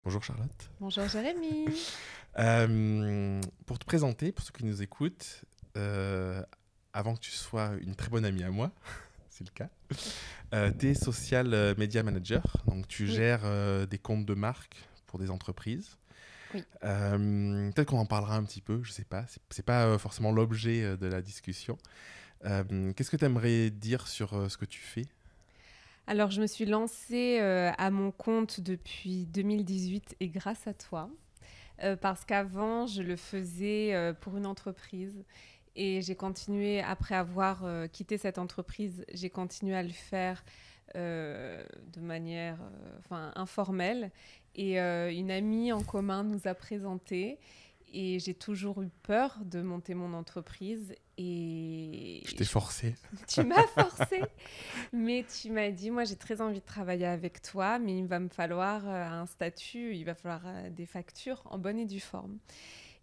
Bonjour Charlotte. Bonjour Jérémy. Pour te présenter, pour ceux qui nous écoutent, euh, avant que tu sois une très bonne amie à moi, c'est le cas, tu es social media manager, donc tu Oui, gères des comptes de marque pour des entreprises. oui. Peut-être qu'on en parlera un petit peu, je sais pas, c'est pas forcément l'objet de la discussion. Qu'est-ce que tu aimerais dire sur ce que tu fais? Alors, je me suis lancée à mon compte depuis 2018 et grâce à toi, parce qu'avant, je le faisais pour une entreprise et j'ai continué, après avoir quitté cette entreprise, j'ai continué à le faire de manière informelle. Et une amie en commun nous a présenté. Et j'ai toujours eu peur de monter mon entreprise. Je t'ai forcé. Tu m'as forcée. Mais tu m'as dit, moi j'ai très envie de travailler avec toi, mais il va me falloir un statut, il va falloir des factures en bonne et due forme.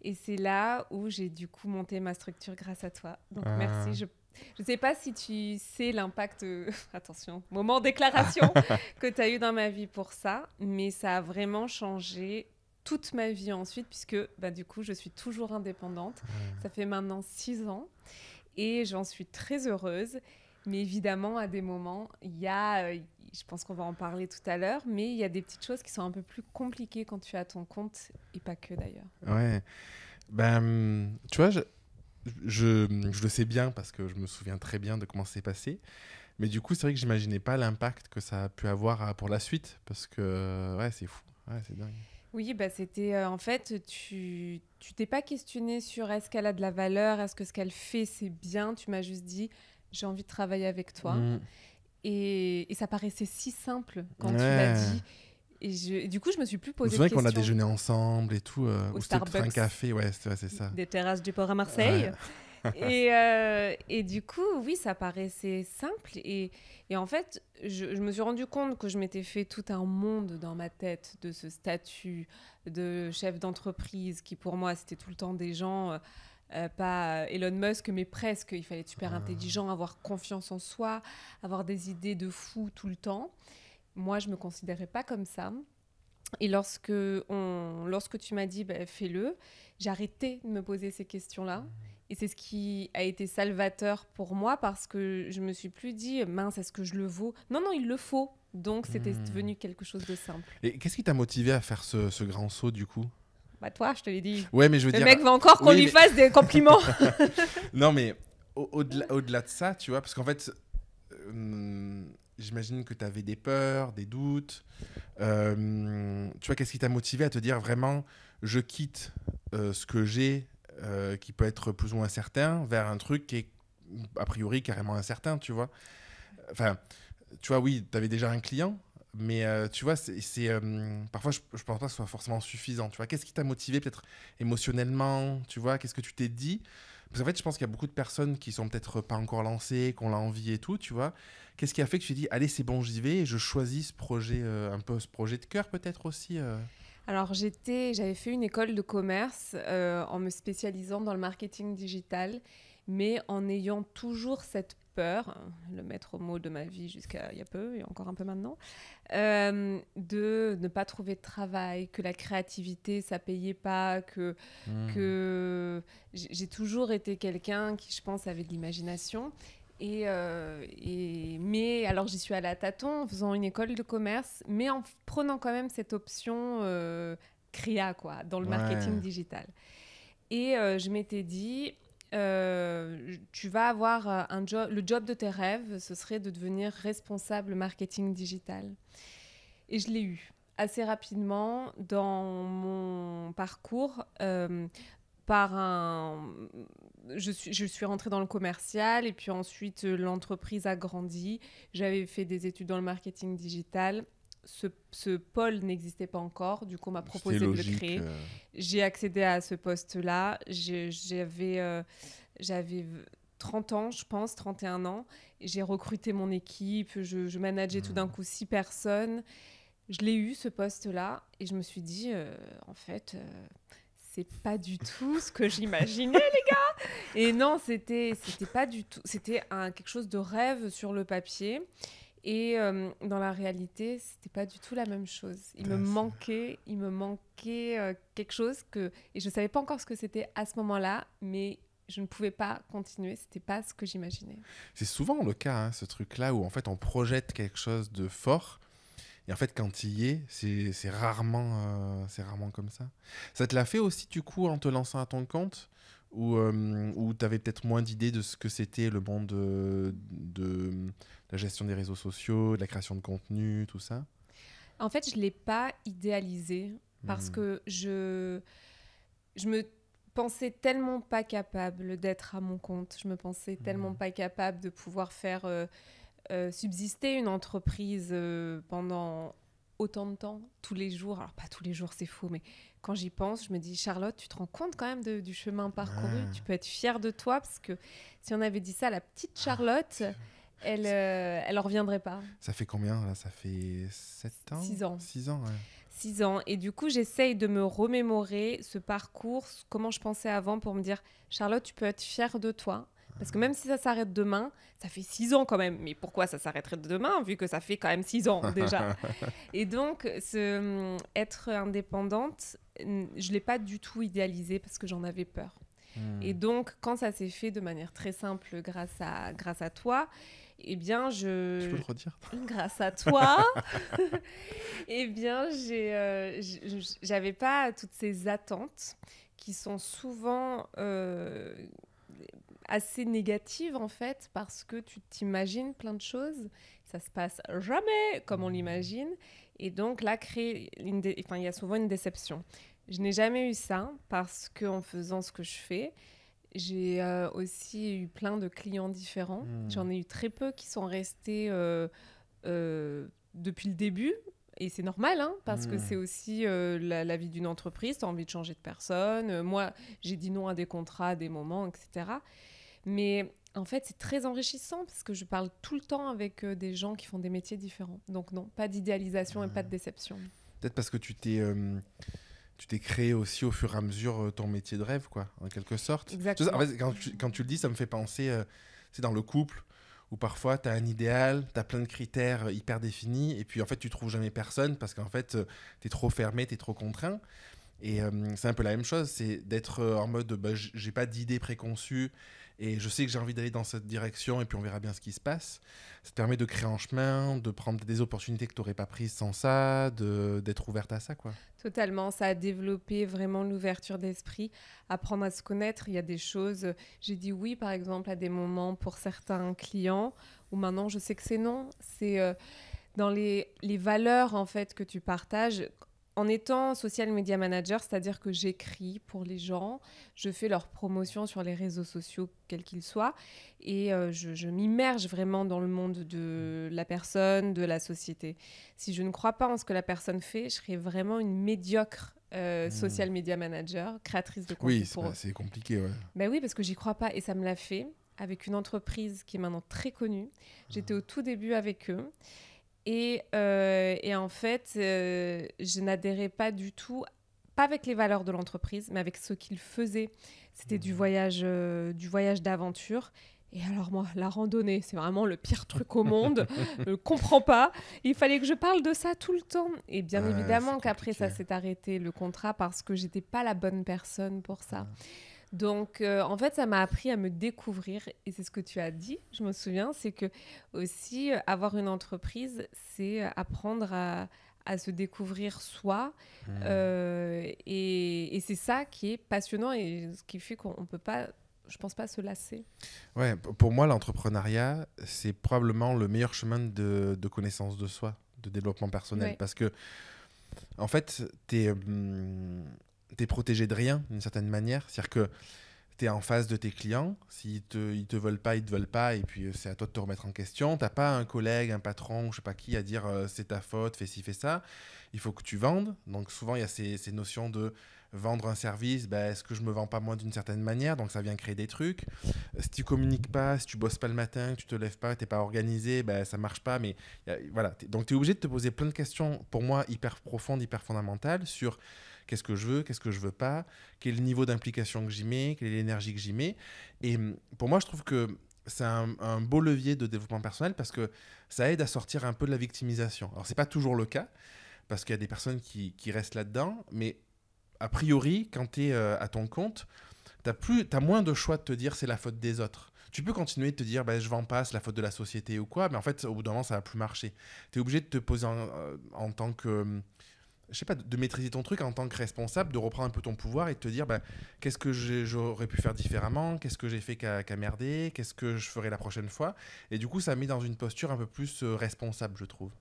Et c'est là où j'ai du coup monté ma structure grâce à toi. Donc merci. Ah. Je ne sais pas si tu sais l'impact, attention, moment déclaration, que tu as eu dans ma vie pour ça, mais ça a vraiment changé toute ma vie ensuite, puisque bah, du coup je suis toujours indépendante. Ça fait maintenant 6 ans et j'en suis très heureuse. Mais évidemment, à des moments, il y a, je pense qu'on va en parler tout à l'heure, mais il y a des petites choses qui sont un peu plus compliquées quand tu as ton compte, et pas que d'ailleurs. Ouais, ben, tu vois, je le sais bien parce que je me souviens très bien de comment c'est passé. Mais du coup, c'est vrai que j'imaginais pas l'impact que ça a pu avoir pour la suite. Parce que, ouais, c'est fou. Ouais, c'est dingue. Oui, bah c'était en fait, tu t'es pas questionné sur est-ce qu'elle a de la valeur, est-ce que ce qu'elle fait c'est bien. Tu m'as juste dit j'ai envie de travailler avec toi. Mm. Et ça paraissait si simple quand tu l'as Ouais. dit. Et du coup, je me suis plus Je me posé de souviens qu'on a questions. déjeuné ensemble et tout. Au Ou c'était peut-être un Starbucks café. Ouais, c'est ça. des terrasses du port à Ouais. Marseille. Et du coup, oui, ça paraissait simple. Et en fait, je me suis rendu compte que je m'étais fait tout un monde dans ma tête de ce statut de chef d'entreprise qui, pour moi, c'était tout le temps des gens, pas Elon Musk, mais presque. Il fallait être super intelligent, avoir confiance en soi, avoir des idées de fou tout le temps. Moi, je me considérais pas comme ça. Et lorsque tu m'as dit bah, fais-le, j'ai arrêté de me poser ces questions-là. Et c'est ce qui a été salvateur pour moi parce que je me suis plus dit mince, est-ce que je le vaux? Non, non, il le faut. Donc c'était Mm. devenu quelque chose de simple. Et qu'est-ce qui t'a motivé à faire ce grand saut du coup? Bah toi, je te l'ai dit. Ouais, mais je veux Le dire. mec veut encore qu'on Oui, lui mais. fasse des compliments. Non, mais au-delà de ça, tu vois, parce qu'en fait, euh, j'imagine que tu avais des peurs, des doutes. Tu vois, qu'est-ce qui t'a motivé à te dire vraiment, je quitte ce que j'ai, qui peut être plus ou moins incertain, vers un truc qui est a priori carrément incertain, tu vois. Enfin, tu vois, oui, tu avais déjà un client, mais tu vois, parfois je pense pas que ce soit forcément suffisant. Tu vois, qu'est-ce qui t'a motivé peut-être émotionnellement, tu vois, qu'est-ce que tu t'es dit? Parce qu'en fait, je pense qu'il y a beaucoup de personnes qui sont peut-être pas encore lancées, qui ont l'envie et tout, tu vois. Qu'est-ce qui a fait que tu t'es dit, allez, c'est bon, j'y vais, et je choisis ce projet, un peu ce projet de cœur peut-être aussi Alors j'avais fait une école de commerce en me spécialisant dans le marketing digital, mais en ayant toujours cette peur, le maître mot de ma vie jusqu'à il y a peu et encore un peu maintenant, de ne pas trouver de travail, que la créativité ça payait pas, Hmm. que j'ai toujours été quelqu'un qui je pense avait de l'imagination. Mais alors j'y suis allée à tâtons en faisant une école de commerce, mais en prenant quand même cette option créa quoi, dans le Ouais. marketing digital. Et je m'étais dit, tu vas avoir le job de tes rêves, ce serait de devenir responsable marketing digital. Et je l'ai eu assez rapidement dans mon parcours. Par un... je suis rentrée dans le commercial et puis ensuite l'entreprise a grandi. J'avais fait des études dans le marketing digital. Ce pôle n'existait pas encore, du coup on m'a C'était proposé de le logique. créer. J'ai accédé à ce poste-là. J'avais 30 ans, je pense, 31 ans. J'ai recruté mon équipe, je manageais tout d'un Hmm. coup 6 personnes. Je l'ai eu, ce poste-là, et je me suis dit, en fait, c'est pas du tout ce que j'imaginais. Et non, c'était pas du tout. C'était quelque chose de rêve sur le papier. Et dans la réalité, c'était pas du tout la même chose. Il me manquait quelque chose et je savais pas encore ce que c'était à ce moment-là, mais je ne pouvais pas continuer. C'était pas ce que j'imaginais. C'est souvent le cas, hein, ce truc-là où en fait on projette quelque chose de fort. Et en fait, quand il y est, c'est rarement comme ça. Ça te l'a fait aussi, du coup, en te lançant à ton compte ou tu avais peut-être moins d'idées de ce que c'était le monde de la gestion des réseaux sociaux, de la création de contenu, tout ça? En fait, je l'ai pas idéalisé parce que je me pensais tellement pas capable d'être à mon compte. Je me pensais tellement pas capable de pouvoir faire subsister une entreprise pendant autant de temps, tous les jours. Alors, pas tous les jours, c'est faux, mais quand j'y pense, je me dis, Charlotte, tu te rends compte quand même du chemin parcouru. Tu peux être fière de toi parce que si on avait dit ça à la petite Charlotte, elle en reviendrait pas. Ça fait combien, là? Ça fait 7 ans? 6 ans. 6 ans, ouais. 6 ans. Et du coup, j'essaye de me remémorer ce parcours, comment je pensais avant pour me dire, Charlotte, tu peux être fière de toi. Parce que même si ça s'arrête demain, ça fait 6 ans quand même. Mais pourquoi ça s'arrêterait demain, vu que ça fait quand même 6 ans déjà? Et donc, être indépendante, je ne l'ai pas du tout idéalisé parce que j'en avais peur. Et donc, quand ça s'est fait de manière très simple grâce à toi, eh bien, Tu peux le redire? grâce à toi, eh bien, j'avais pas toutes ces attentes qui sont souvent assez négatives, en fait, parce que tu t'imagines plein de choses. Ça se passe jamais comme on l'imagine. Et donc, là, il y a souvent une déception. Je n'ai jamais eu ça parce qu'en faisant ce que je fais, j'ai aussi eu plein de clients différents. J'en ai eu très peu qui sont restés depuis le début. Et c'est normal, hein, parce que c'est aussi la vie d'une entreprise. Tu as envie de changer de personne. Moi, j'ai dit non à des contrats, à des moments, etc. Mais en fait, c'est très enrichissant parce que je parle tout le temps avec des gens qui font des métiers différents. Donc non, pas d'idéalisation et pas de déception. Peut-être parce que tu t'es créé aussi au fur et à mesure ton métier de rêve, quoi, en quelque sorte. Exactement. En fait, quand tu le dis, ça me fait penser, c'est dans le couple, où parfois tu as un idéal, tu as plein de critères hyper définis, et puis en fait, tu trouves jamais personne parce qu'en fait, tu es trop fermé, tu es trop contraint. Et c'est un peu la même chose, c'est d'être en mode, bah, j'ai pas d'idée préconçue, et je sais que j'ai envie d'aller dans cette direction, et puis on verra bien ce qui se passe. Ça te permet de créer un chemin, de prendre des opportunités que tu n'aurais pas prises sans ça, d'être ouverte à ça, quoi. Totalement, ça a développé vraiment l'ouverture d'esprit, apprendre à se connaître. Il y a des choses, j'ai dit oui par exemple à des moments pour certains clients, où maintenant je sais que c'est non. C'est dans les valeurs en fait que tu partages. En étant social media manager, c'est-à-dire que j'écris pour les gens, je fais leur promotion sur les réseaux sociaux, quels qu'ils soient, et je m'immerge vraiment dans le monde de la personne, de la société. Si je ne crois pas en ce que la personne fait, je serais vraiment une médiocre social media manager, créatrice de contenu pour eux. Oui, c'est compliqué, ouais. Ben oui, parce que j'y crois pas, et ça me l'a fait avec une entreprise qui est maintenant très connue. J'étais au tout début avec eux. Et en fait, je n'adhérais pas du tout, pas avec les valeurs de l'entreprise, mais avec ce qu'ils faisaient. C'était du voyage d'aventure. Et alors moi, la randonnée, c'est vraiment le pire truc au monde. Je ne comprends pas. Il fallait que je parle de ça tout le temps. Et bien évidemment qu'après, ça s'est arrêté, le contrat, parce que je n'étais pas la bonne personne pour ça. Donc, en fait, ça m'a appris à me découvrir. Et c'est ce que tu as dit, je me souviens, c'est que aussi, avoir une entreprise, c'est apprendre à se découvrir soi. Et c'est ça qui est passionnant et ce qui fait qu'on ne peut pas, je pense pas, se lasser. Ouais, pour moi, l'entrepreneuriat, c'est probablement le meilleur chemin de connaissance de soi, de développement personnel. Ouais. Parce que, en fait, t'es protégé de rien, d'une certaine manière. C'est-à-dire que tu es en face de tes clients. S'ils ils te veulent pas, ils te veulent pas. Et puis, c'est à toi de te remettre en question. Tu n'as pas un collègue, un patron, je sais pas qui, à dire c'est ta faute, fais ci, fais ça. Il faut que tu vendes. Donc, souvent, il y a ces notions de vendre un service. Ben, est-ce que je me vends pas moi d'une certaine manière? Donc, ça vient créer des trucs. Si tu communiques pas, si tu bosses pas le matin, que tu te lèves pas, tu n'es pas organisé, ben, ça marche pas. Mais voilà. Donc, tu es obligé de te poser plein de questions, pour moi, hyper profondes, hyper fondamentales sur qu'est-ce que je veux pas, quel est le niveau d'implication que j'y mets, quelle est l'énergie que j'y mets. Et pour moi, je trouve que c'est un beau levier de développement personnel parce que ça aide à sortir un peu de la victimisation. Alors, c'est pas toujours le cas parce qu'il y a des personnes qui restent là-dedans, mais a priori, quand tu es à ton compte, t'as moins de choix de te dire c'est la faute des autres. Tu peux continuer de te dire bah, je vends pas, c'est la faute de la société ou quoi, mais en fait, au bout d'un moment, ça va plus marcher. Tu es obligé de te poser en tant que je sais pas, de maîtriser ton truc en tant que responsable, de reprendre un peu ton pouvoir et de te dire bah, qu'est-ce que j'aurais pu faire différemment, qu'est-ce que j'ai fait qu'à merder, qu'est-ce que je ferai la prochaine fois. Et du coup, ça met dans une posture un peu plus responsable, je trouve.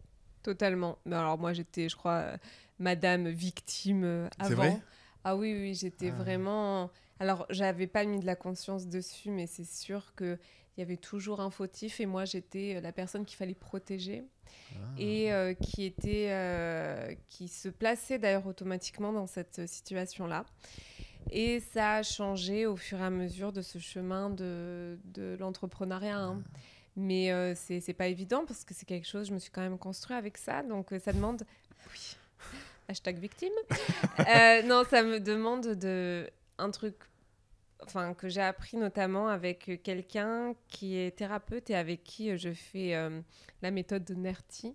Totalement. Mais alors moi, j'étais, je crois, madame victime C'est vrai? avant. Ah oui, oui, j'étais Ah. vraiment... Alors, j'avais pas mis de la conscience dessus, mais c'est sûr qu'il y avait toujours un fautif et moi, j'étais la personne qu'il fallait protéger et qui se plaçait d'ailleurs automatiquement dans cette situation-là. Et ça a changé au fur et à mesure de ce chemin de l'entrepreneuriat, hein. Mais c'est pas évident parce que c'est quelque chose, je me suis quand même construit avec ça. Donc ça demande... Oui, hashtag victime. Non, ça me demande un truc que j'ai appris notamment avec quelqu'un qui est thérapeute et avec qui je fais la méthode de Nerti,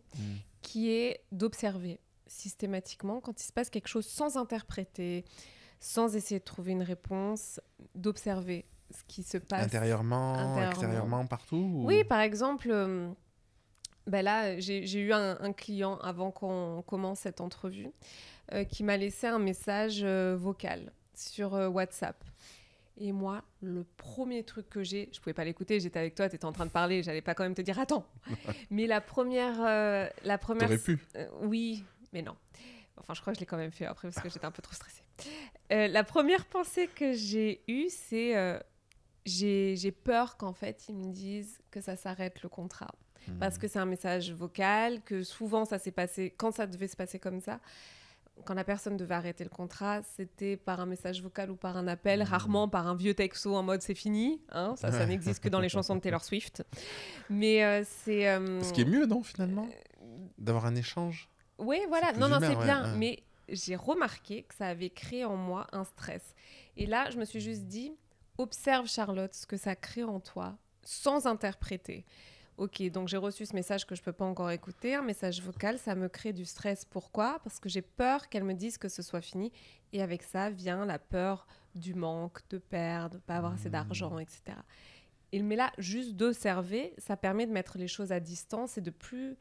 qui est d'observer systématiquement quand il se passe quelque chose sans interpréter, sans essayer de trouver une réponse, d'observer ce qui se passe Intérieurement, extérieurement, partout ou... Oui, par exemple, là, j'ai eu un client avant qu'on commence cette entrevue qui m'a laissé un message vocal sur WhatsApp. Et moi, le premier truc que je pouvais pas l'écouter, j'étais avec toi, tu étais en train de parler, j'allais pas quand même te dire attends. Mais la première T'aurais pu. Oui, mais non. Enfin, je crois que je l'ai quand même fait après parce que j'étais un peu trop stressée. La première pensée que j'ai eue, c'est j'ai peur qu'en fait, ils me disent que ça s'arrête le contrat. Parce que c'est un message vocal, que souvent, ça s'est passé, quand ça devait se passer comme ça, quand la personne devait arrêter le contrat, c'était par un message vocal ou par un appel, rarement par un vieux texto en mode c'est fini. Hein, ça n'existe que dans les chansons de Taylor Swift. Mais c'est... Ce qui est mieux, non, finalement d'avoir un échange. Oui, voilà. Non, C'est bien. Ouais. Mais j'ai remarqué que ça avait créé en moi un stress. Et là, je me suis juste dit, observe Charlotte, ce que ça crée en toi, sans interpréter. Ok, donc j'ai reçu ce message que je ne peux pas encore écouter, un message vocal, ça me crée du stress. Pourquoi ? Parce que j'ai peur qu'elle me dise que ce soit fini. Et avec ça vient la peur du manque, de perdre, de ne pas avoir assez d'argent, etc. Mais là, juste d'observer, ça permet de mettre les choses à distance et de plus...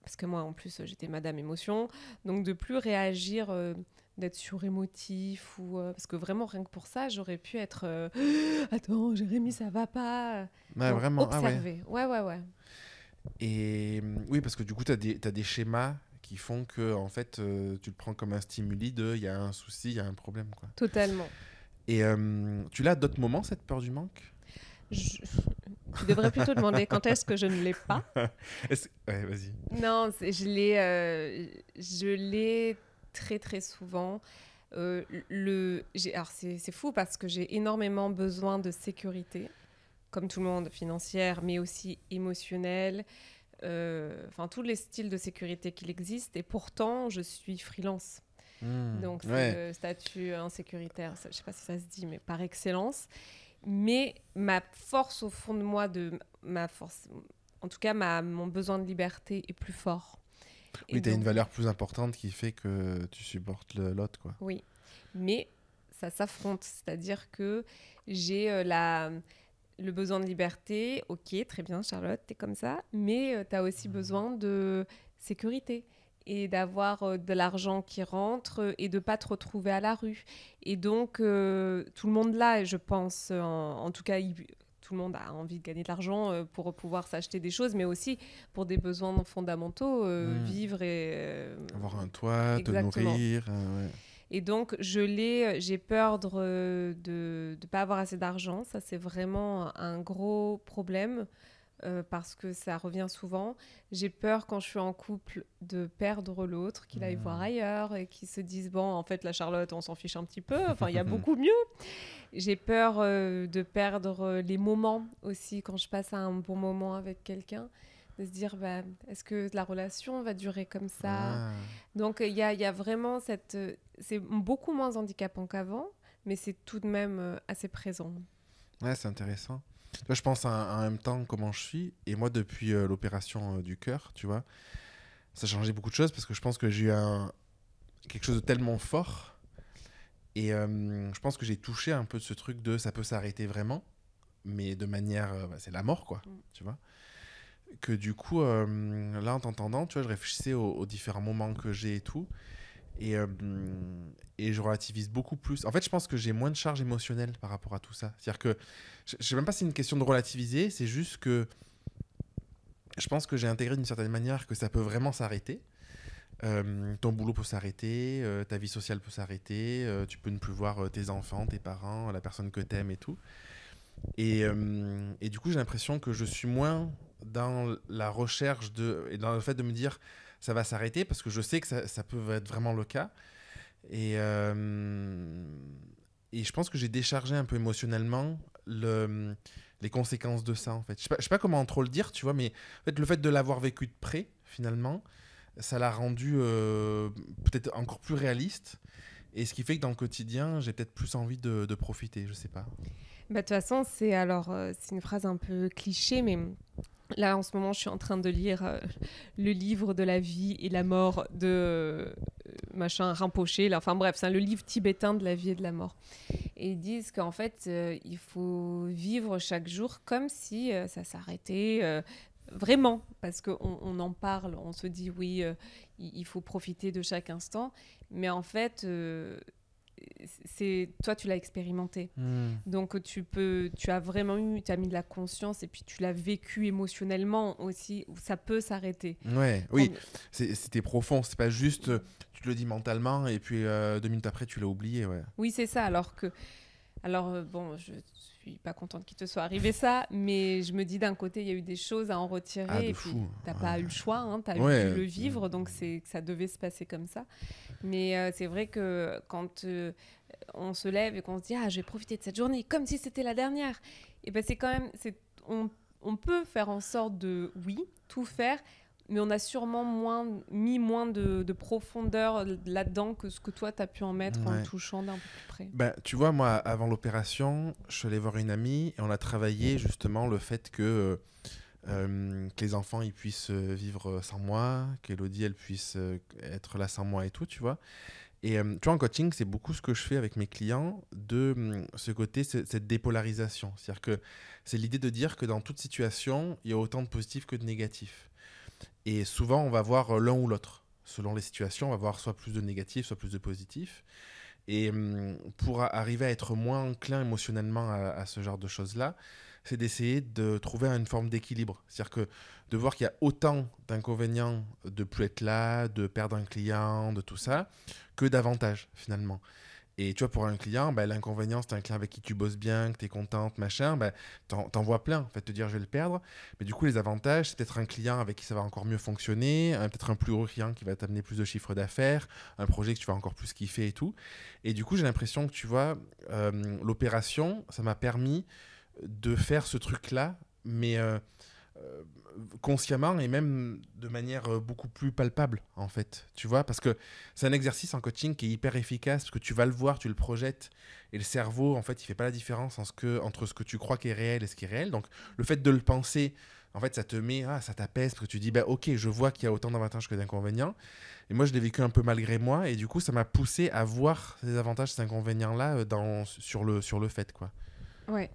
Parce que moi, en plus, j'étais madame émotion, donc de plus réagir, d'être surémotif ou... parce que vraiment, rien que pour ça, j'aurais pu être... Attends, Jérémy, ça va pas. Ouais, donc, vraiment. Observer. Ah ouais. Et oui, parce que du coup, t'as des schémas qui font que, en fait, tu le prends comme un stimuli de il y a un souci, il y a un problème, quoi. Totalement. Et tu l'as à d'autres moments, cette peur du manque ? Tu devrais plutôt demander quand est-ce que je ne l'ai pas. Ouais, vas-y. Non, je l'ai très très souvent. Alors c'est fou parce que j'ai énormément besoin de sécurité, comme tout le monde, financière, mais aussi émotionnelle. Tous les styles de sécurité qu'il existe. Et pourtant, je suis freelance. Donc c'est le statut insécuritaire. Je ne sais pas si ça se dit, mais par excellence. Mais ma force au fond de moi, en tout cas mon besoin de liberté est plus fort. Oui, tu as une valeur plus importante qui fait que tu supportes l'autre, quoi. Oui, mais ça s'affronte, c'est-à-dire que j'ai le besoin de liberté. Ok, très bien Charlotte, t'es comme ça, mais tu as aussi besoin de sécurité et d'avoir de l'argent qui rentre et de ne pas te retrouver à la rue. Et donc, tout le monde là, je pense, en tout cas, tout le monde a envie de gagner de l'argent pour pouvoir s'acheter des choses, mais aussi pour des besoins fondamentaux, vivre et... avoir un toit, exactement. Te nourrir. Ouais. Et donc, j'ai peur de ne pas avoir assez d'argent. Ça, c'est vraiment un gros problème. Parce que ça revient souvent. J'ai peur quand je suis en couple de perdre l'autre, qu'il aille voir ailleurs et qu'il se dise bon, en fait, la Charlotte, on s'en fiche un petit peu. Enfin, il y a beaucoup mieux. J'ai peur de perdre les moments aussi quand je passe un bon moment avec quelqu'un, de se dire est-ce que la relation va durer comme ça ? Donc, il y a vraiment c'est beaucoup moins handicapant qu'avant, mais c'est tout de même assez présent. Ouais, c'est intéressant. Toi, je pense en même temps comment je suis. Et moi, depuis l'opération du cœur, tu vois, ça a changé beaucoup de choses parce que je pense que j'ai eu quelque chose de tellement fort. Et je pense que j'ai touché un peu de ce truc de ça peut s'arrêter vraiment, mais de manière. C'est la mort, quoi. Tu vois. Que du coup, là, en t'entendant, tu vois, je réfléchissais aux différents moments que j'ai et tout. Et, euh, et je relativise beaucoup plus. En fait, je pense que j'ai moins de charge émotionnelle par rapport à tout ça. C'est-à-dire que je ne sais même pas si c'est une question de relativiser, c'est juste que je pense que j'ai intégré d'une certaine manière que ça peut vraiment s'arrêter. Ton boulot peut s'arrêter, ta vie sociale peut s'arrêter, tu peux ne plus voir tes enfants, tes parents, la personne que t'aimes et tout. Et du coup, j'ai l'impression que je suis moins dans la recherche et dans le fait de me dire ça va s'arrêter parce que je sais que ça peut être vraiment le cas. Et, euh, et je pense que j'ai déchargé un peu émotionnellement les conséquences de ça en fait. Je sais pas comment trop le dire, tu vois, mais en fait, le fait de l'avoir vécu de près, finalement, ça l'a rendu peut-être encore plus réaliste. Et ce qui fait que dans le quotidien, j'ai peut-être plus envie de profiter, je sais pas. Bah, de toute façon, c'est une phrase un peu cliché, mais là, en ce moment, je suis en train de lire le livre de la vie et la mort de machin Rinpoché. Là. Enfin bref, c'est le livre tibétain de la vie et de la mort. Et ils disent qu'en fait, il faut vivre chaque jour comme si ça s'arrêtait vraiment. Parce qu'on en parle, on se dit oui, il faut profiter de chaque instant. Mais en fait, toi, tu l'as expérimenté. Donc tu as vraiment tu as mis de la conscience et puis tu l'as vécu émotionnellement aussi, où ça peut s'arrêter. Ouais, oui, c'était profond, c'est pas juste tu te le dis mentalement et puis 2 minutes après tu l'as oublié, ouais. Oui, c'est ça, bon, je suis pas contente qu'il te soit arrivé ça, mais je me dis d'un côté, il y a eu des choses à en Ah, retirer de et puis fou. t'as pas eu le choix, hein, t'as dû Ouais. le vivre, donc c'est que ça devait se passer comme ça. Mais c'est vrai que quand on se lève et qu'on se dit ah, je vais profiter de cette journée comme si c'était la dernière, et ben c'est quand même, on peut faire en sorte de, oui, tout faire, mais on a sûrement mis moins de profondeur là-dedans que ce que toi, tu as pu en mettre en le Ouais. touchant d'un peu plus près. Ben, tu vois, moi, avant l'opération, je suis allé voir une amie et on a travaillé justement le fait que les enfants ils puissent vivre sans moi, qu'Elodie elle puisse être là sans moi et tout, tu vois. Et tu vois, en coaching, c'est beaucoup ce que je fais avec mes clients de ce côté, cette dépolarisation. C'est-à-dire que c'est l'idée de dire que dans toute situation, il y a autant de positifs que de négatifs. Et souvent, on va voir l'un ou l'autre. Selon les situations, on va voir soit plus de négatifs, soit plus de positifs. Et pour arriver à être moins enclin émotionnellement à ce genre de choses-là, c'est d'essayer de trouver une forme d'équilibre. C'est-à-dire que de voir qu'il y a autant d'inconvénients de plus être là, de perdre un client, de tout ça, que d'avantages finalement. Et tu vois, pour un client, bah, l'inconvénient, c'est un client avec qui tu bosses bien, que tu es contente, machin, bah, t'en vois plein, en fait, te dire je vais le perdre. Mais du coup, les avantages, c'est peut-être un client avec qui ça va encore mieux fonctionner, peut-être un plus gros client qui va t'amener plus de chiffre d'affaires, un projet que tu vas encore plus kiffer et tout. Et du coup, j'ai l'impression que, tu vois, l'opération, ça m'a permis de faire ce truc-là, mais euh, consciemment et même de manière beaucoup plus palpable en fait, tu vois, parce que c'est un exercice en coaching qui est hyper efficace parce que tu vas le voir, tu le projettes et le cerveau en fait il fait pas la différence entre ce que tu crois qui est réel et ce qui est réel, donc le fait de le penser en fait ça te met, ça t'apaise parce que tu dis bah ok je vois qu'il y a autant d'avantages que d'inconvénients et moi je l'ai vécu un peu malgré moi et du coup ça m'a poussé à voir ces avantages ces inconvénients là sur le fait quoi. Ouais,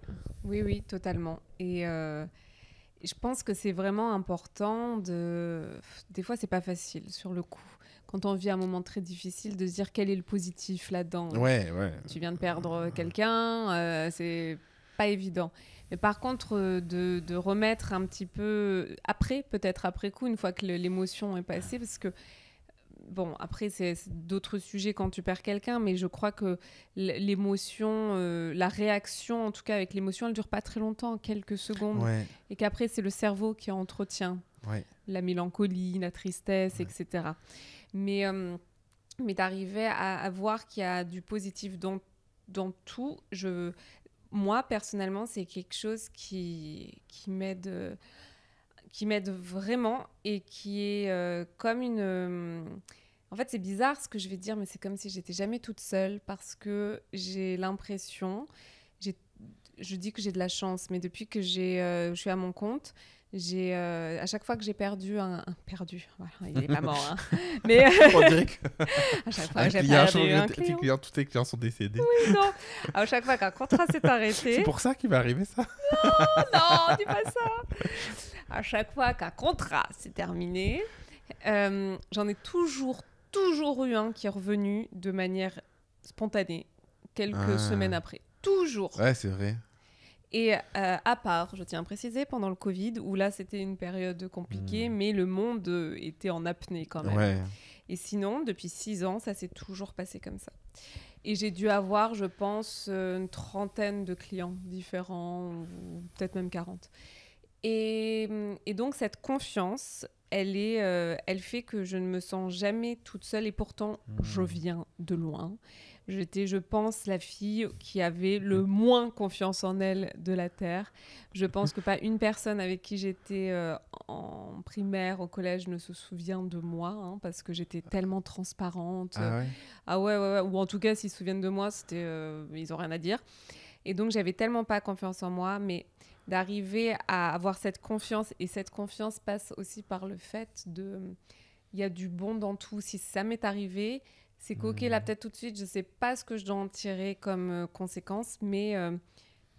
oui, oui, totalement. Je pense que c'est vraiment important Des fois, c'est pas facile sur le coup. Quand on vit un moment très difficile, de se dire quel est le positif là-dedans. Ouais, ouais. Tu viens de perdre quelqu'un, c'est pas évident. Mais par contre, de remettre un petit peu après, peut-être après coup, une fois que l'émotion est passée, parce que bon, après, c'est d'autres sujets quand tu perds quelqu'un, mais je crois que l'émotion, la réaction, en tout cas avec l'émotion, elle dure pas très longtemps, quelques secondes. Ouais, Et qu'après, c'est le cerveau qui entretient ouais. la mélancolie, la tristesse, Ouais. etc. Mais, euh, mais d'arriver à voir qu'il y a du positif dans tout, moi, personnellement, c'est quelque chose qui m'aide vraiment et qui est comme en fait, c'est bizarre ce que je vais dire, mais c'est comme si j'étais jamais toute seule parce que j'ai l'impression, j'ai je dis que j'ai de la chance, mais depuis que je suis à mon compte, à chaque fois que j'ai perdu perdu, voilà, il n'est pas mort, hein. Mais On dirait que à chaque fois un que j'ai client a perdu changé, un tes client, clients, tous tes clients sont décédés. oui, non, à chaque fois qu'un contrat s'est C'est arrêté, pour ça qu'il va arriver ça. non, dis pas ça. À chaque fois qu'un contrat s'est terminé, j'en ai toujours eu un qui est revenu de manière spontanée, quelques semaines après. Toujours. Ouais, c'est vrai. Et à part, je tiens à préciser, pendant le Covid, où là, c'était une période compliquée, mais le monde était en apnée quand même. Ouais. Et sinon, depuis 6 ans, ça s'est toujours passé comme ça. Et j'ai dû avoir, je pense, une trentaine de clients différents, ou peut-être même 40. Et donc, cette confiance, elle fait que je ne me sens jamais toute seule. Et pourtant, je viens de loin. J'étais, je pense, la fille qui avait le moins confiance en elle de la Terre. Je pense que pas une personne avec qui j'étais en primaire, au collège, ne se souvient de moi, hein, parce que j'étais tellement transparente. Ah ouais. Ah ouais. Ou en tout cas, s'ils se souviennent de moi, ils n'ont rien à dire. Et donc, j'avais tellement pas confiance en moi, mais d'arriver à avoir cette confiance, et cette confiance passe aussi par le fait il y a du bon dans tout. Si ça m'est arrivé, c'est qu'ok, là, peut-être tout de suite, je sais pas ce que je dois en tirer comme conséquence, mais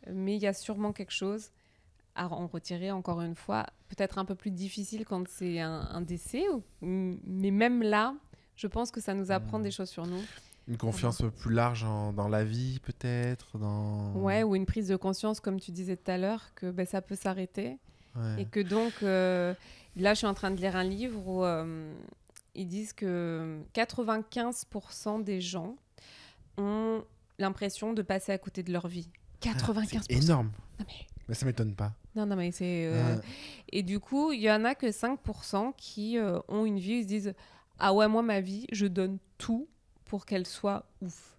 il y a sûrement quelque chose à en retirer, encore une fois. Peut-être un peu plus difficile quand c'est un décès, mais même là, je pense que ça nous apprend des choses sur nous. Une confiance plus large dans la vie, peut-être Ouais, ou une prise de conscience, comme tu disais tout à l'heure, que ça peut s'arrêter. Ouais. Et que donc, là, je suis en train de lire un livre où ils disent que 95% des gens ont l'impression de passer à côté de leur vie. 95%. C'est énorme. Non, mais ça m'étonne pas. Non, mais c'est... Et du coup, il y en a que 5% qui ont une vie où ils se disent « Ah ouais, moi, ma vie, je donne tout pour qu'elle soit ouf. »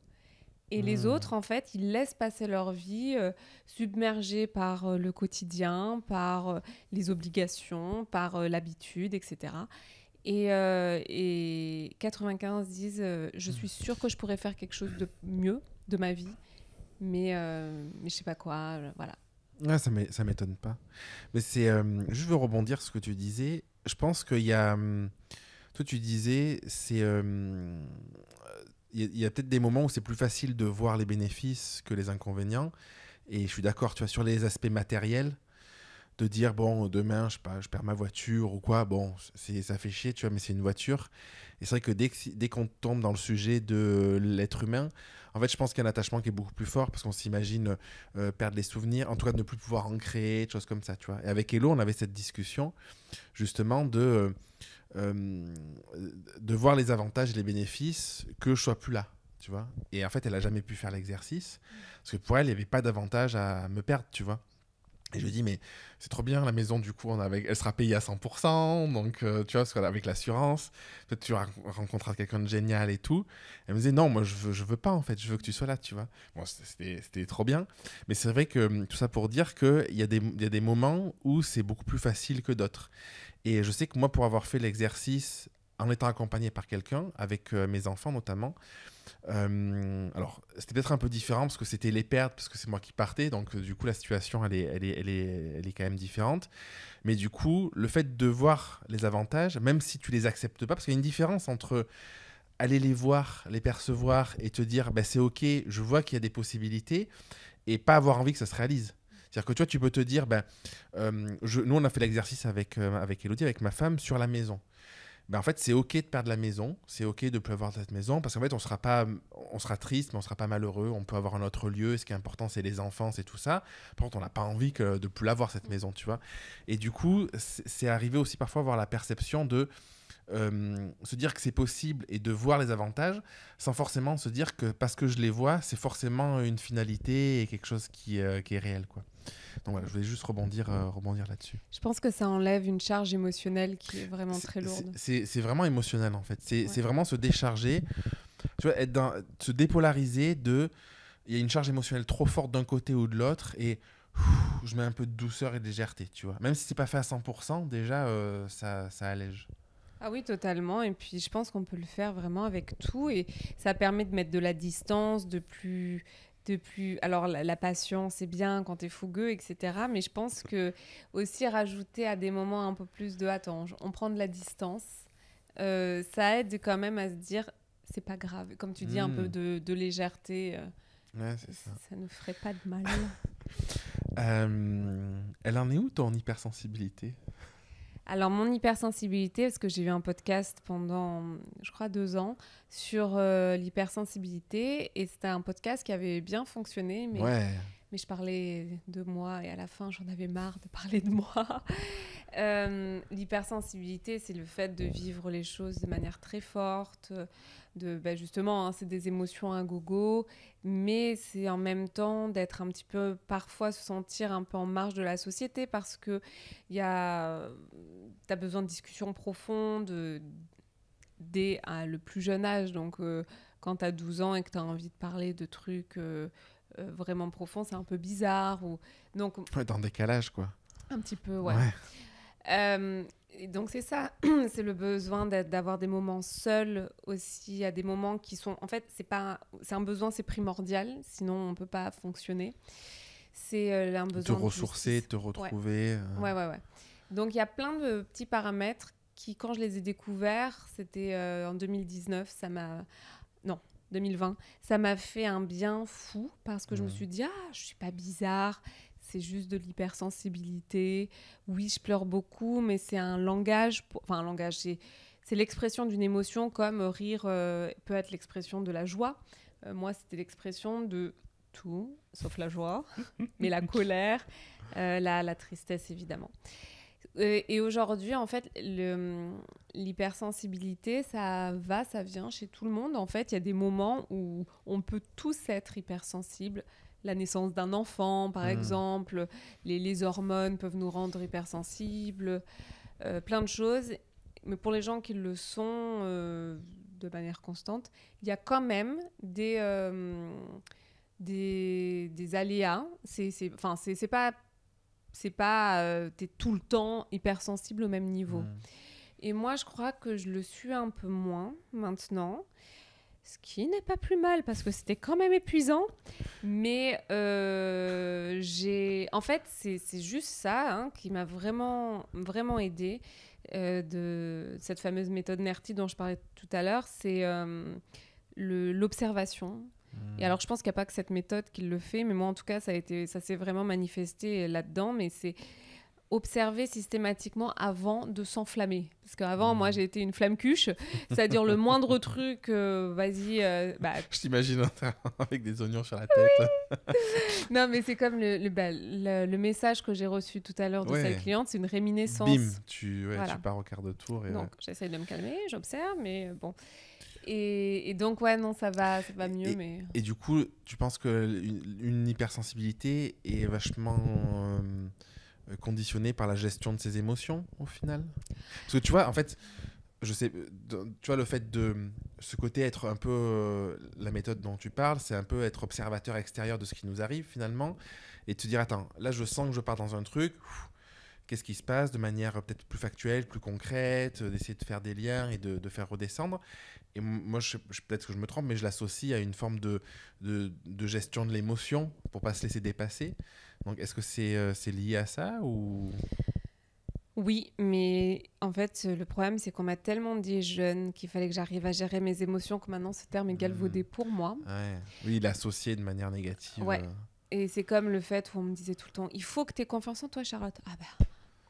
Et les autres, en fait, ils laissent passer leur vie submergés par le quotidien, par les obligations, par l'habitude, etc. Et 95 disent je suis sûre que je pourrais faire quelque chose de mieux de ma vie, mais je sais pas quoi, voilà. Ouais, ça m'étonne pas. Mais je veux rebondir sur ce que tu disais. Je pense qu'il y a... toi, tu disais, il y a peut-être des moments où c'est plus facile de voir les bénéfices que les inconvénients. Et je suis d'accord, tu vois, sur les aspects matériels, de dire, bon, demain, je sais pas, je perds ma voiture ou quoi, bon, ça fait chier, tu vois, mais c'est une voiture. Et c'est vrai que dès qu'on tombe dans le sujet de l'être humain, en fait, je pense qu'il y a un attachement qui est beaucoup plus fort parce qu'on s'imagine perdre les souvenirs, en tout cas de ne plus pouvoir en créer, des choses comme ça, tu vois. Et avec Hello, on avait cette discussion, justement, de voir les avantages et les bénéfices que je sois plus là, tu vois. Et en fait, elle a jamais pu faire l'exercice parce que pour elle, il n'y avait pas d'avantage à me perdre, tu vois. Et je lui dis, mais c'est trop bien, la maison, du coup, elle sera payée à 100%, donc, tu vois, parce qu'avec l'assurance, peut-être tu rencontreras quelqu'un de génial et tout. Elle me disait, non, moi, je veux pas, en fait, je veux que tu sois là, tu vois. Bon, c'était trop bien, mais c'est vrai que tout ça pour dire qu'il y a des moments où c'est beaucoup plus facile que d'autres. Et je sais que moi, pour avoir fait l'exercice en étant accompagné par quelqu'un, avec mes enfants notamment, alors c'était peut-être un peu différent parce que c'était les perdre, parce que c'est moi qui partais, donc du coup la situation elle est quand même différente. Mais du coup, le fait de voir les avantages, même si tu les acceptes pas, parce qu'il y a une différence entre aller les voir, les percevoir et te dire bah, c'est ok, je vois qu'il y a des possibilités, et pas avoir envie que ça se réalise. C'est-à-dire que toi, tu peux te dire, nous, on a fait l'exercice avec Elodie, avec ma femme, sur la maison. En fait, c'est OK de perdre la maison, c'est OK de ne plus avoir cette maison, parce qu'en fait, on sera triste, mais on ne sera pas malheureux, on peut avoir un autre lieu, ce qui est important, c'est les enfants, c'est tout ça. Par contre, on n'a pas envie de ne plus l'avoir, cette maison, tu vois. Et du coup, c'est arrivé aussi parfois à avoir la perception de se dire que c'est possible et de voir les avantages sans forcément se dire que parce que je les vois, c'est forcément une finalité et quelque chose qui est réel, quoi. Donc voilà, je voulais juste rebondir là-dessus. Je pense que ça enlève une charge émotionnelle qui est vraiment très lourde. C'est vraiment émotionnel, en fait. C'est vraiment se décharger, tu vois, se dépolariser il y a une charge émotionnelle trop forte d'un côté ou de l'autre et je mets un peu de douceur et de légèreté, tu vois. Même si c'est pas fait à 100%, déjà, ça allège. Ah oui, totalement. Et puis, je pense qu'on peut le faire vraiment avec tout. Et ça permet de mettre de la distance, de plus Alors, la passion, c'est bien quand t'es fougueux, etc. Mais je pense que aussi rajouter à des moments un peu plus de attends, on prend de la distance, ça aide quand même à se dire c'est pas grave. Comme tu dis, un peu de légèreté, Ouais, c'est ça. ça ne ferait pas de mal. Elle en est où ton hypersensibilité? Alors, mon hypersensibilité, parce que j'ai eu un podcast pendant, je crois, 2 ans sur l'hypersensibilité, et c'était un podcast qui avait bien fonctionné, Ouais. mais je parlais de moi et à la fin, j'en avais marre de parler de moi. L'hypersensibilité, c'est le fait de vivre les choses de manière très forte, justement, c'est des émotions à gogo, mais c'est en même temps d'être un petit peu, parfois se sentir un peu en marge de la société parce que t'as besoin de discussions profondes dès le plus jeune âge. Donc, quand t'as 12 ans et que t'as envie de parler de trucs vraiment profonds, c'est un peu bizarre. Donc, Ouais, dans le décalage, quoi. un petit peu, ouais. Et donc c'est ça, c'est le besoin d'avoir des moments seuls aussi. Il y a des moments qui sont, en fait, c'est un besoin, c'est primordial, sinon on peut pas fonctionner. C'est un besoin te ressourcer, te retrouver. Ouais. Donc il y a plein de petits paramètres qui, quand je les ai découverts, c'était en 2019, 2020, ça m'a fait un bien fou parce que je me suis dit je suis pas bizarre. C'est juste de l'hypersensibilité. Oui, je pleure beaucoup, mais c'est un langage... c'est l'expression d'une émotion comme rire peut être l'expression de la joie. Moi, c'était l'expression de tout, sauf la joie, mais la colère, la tristesse, évidemment. Et aujourd'hui, en fait, l'hypersensibilité, ça vient chez tout le monde. En fait, il y a des moments où on peut tous être hypersensibles. La naissance d'un enfant, par exemple, les hormones peuvent nous rendre hypersensibles, plein de choses. Mais pour les gens qui le sont de manière constante, il y a quand même des aléas. C'est pas t'es tout le temps hypersensible au même niveau. Et moi, je crois que je le suis un peu moins maintenant. Ce qui n'est pas plus mal parce que c'était quand même épuisant. Mais en fait, c'est juste ça qui m'a vraiment, vraiment aidée de cette fameuse méthode NERTI dont je parlais tout à l'heure. C'est l'observation. Et alors, je pense qu'il n'y a pas que cette méthode qui le fait, mais moi, en tout cas, ça s'est vraiment manifesté là-dedans. Mais c'est observer systématiquement avant de s'enflammer. Parce qu'avant, moi, j'ai été une flamme-cuche. C'est-à-dire le moindre truc, vas-y... Je t'imagine avec des oignons sur la tête. Oui. Non, mais c'est comme le message que j'ai reçu tout à l'heure de cette cliente, c'est une réminiscence. Bim, tu pars au quart de tour. Donc, j'essaye de me calmer, j'observe, mais bon... Et donc, non, ça va mieux. Et du coup, tu penses qu'une hypersensibilité est vachement... conditionné par la gestion de ses émotions au final? Parce que tu vois, en fait, je sais, tu vois, le fait de ce côté être un peu la méthode dont tu parles, c'est un peu être observateur extérieur de ce qui nous arrive finalement et te dire attends, là je sens que je pars dans un truc, qu'est-ce qui se passe de manière peut-être plus factuelle, plus concrète, d'essayer de faire des liens et de faire redescendre. Et moi, peut-être que je me trompe, mais je l'associe à une forme de gestion de l'émotion pour pas se laisser dépasser. Donc, est-ce que c'est lié à ça ou... Oui, mais en fait, le problème, c'est qu'on m'a tellement dit jeune qu'il fallait que j'arrive à gérer mes émotions que maintenant, ce terme est galvaudé pour moi. Ouais. Oui, il est associé de manière négative. Ouais. Et c'est comme le fait où on me disait tout le temps, il faut que tu aies confiance en toi, Charlotte.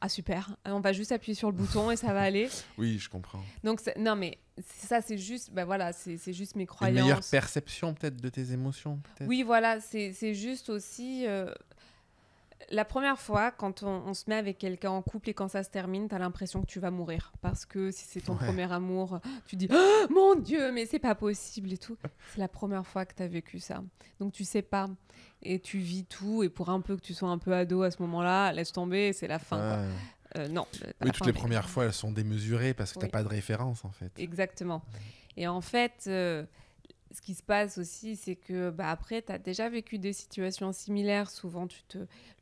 Ah super, on va juste appuyer sur le bouton et ça va aller. Oui, je comprends. Donc, non, mais ça, c'est juste, c'est juste mes croyances. Une meilleure perception peut-être de tes émotions, peut-être. Oui, voilà, c'est juste aussi... La première fois, quand on se met avec quelqu'un en couple et quand ça se termine, t'as l'impression que tu vas mourir. Parce que si c'est ton premier amour, tu dis « Oh mon Dieu, mais c'est pas possible » et tout. C'est la première fois que t'as vécu ça. Donc tu sais pas. Et tu vis tout. Et pour un peu que tu sois un peu ado à ce moment-là, laisse tomber, c'est la fin. Quoi. Non. Oui, toutes les premières fois, elles sont démesurées parce que t'as pas de référence, en fait. Exactement. Et en fait... ce qui se passe aussi, c'est que après, tu as déjà vécu des situations similaires. Souvent,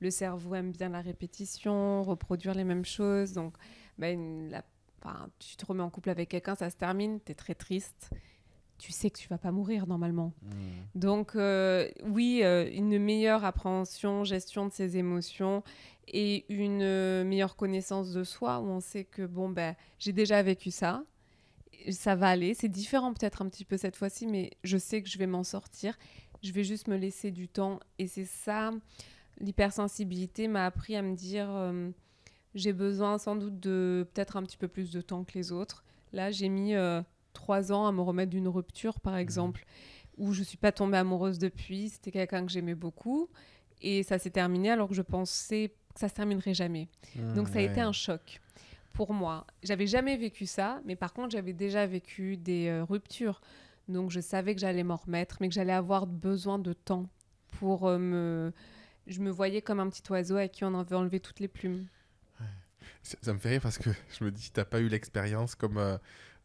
le cerveau aime bien la répétition, reproduire les mêmes choses. Donc, tu te remets en couple avec quelqu'un, ça se termine, tu es très triste. tu sais que tu vas pas mourir normalement. Donc oui, une meilleure appréhension, gestion de ses émotions et une meilleure connaissance de soi où on sait que bon ben j'ai déjà vécu ça, ça va aller. C'est différent peut-être un petit peu cette fois-ci, mais je sais que je vais m'en sortir. Je vais juste me laisser du temps et c'est ça. L'hypersensibilité m'a appris à me dire j'ai besoin sans doute de peut-être un petit peu plus de temps que les autres. Là, j'ai mis 3 ans à me remettre d'une rupture, par exemple, où je ne suis pas tombée amoureuse depuis. C'était quelqu'un que j'aimais beaucoup. Et ça s'est terminé alors que je pensais que ça ne se terminerait jamais. Donc, ça a été un choc pour moi. J'avais jamais vécu ça, mais par contre, j'avais déjà vécu des ruptures. Donc, je savais que j'allais m'en remettre, mais que j'allais avoir besoin de temps pour me... Je me voyais comme un petit oiseau à qui on avait enlevé toutes les plumes. Ça me fait rire parce que je me dis, t'as pas eu l'expérience comme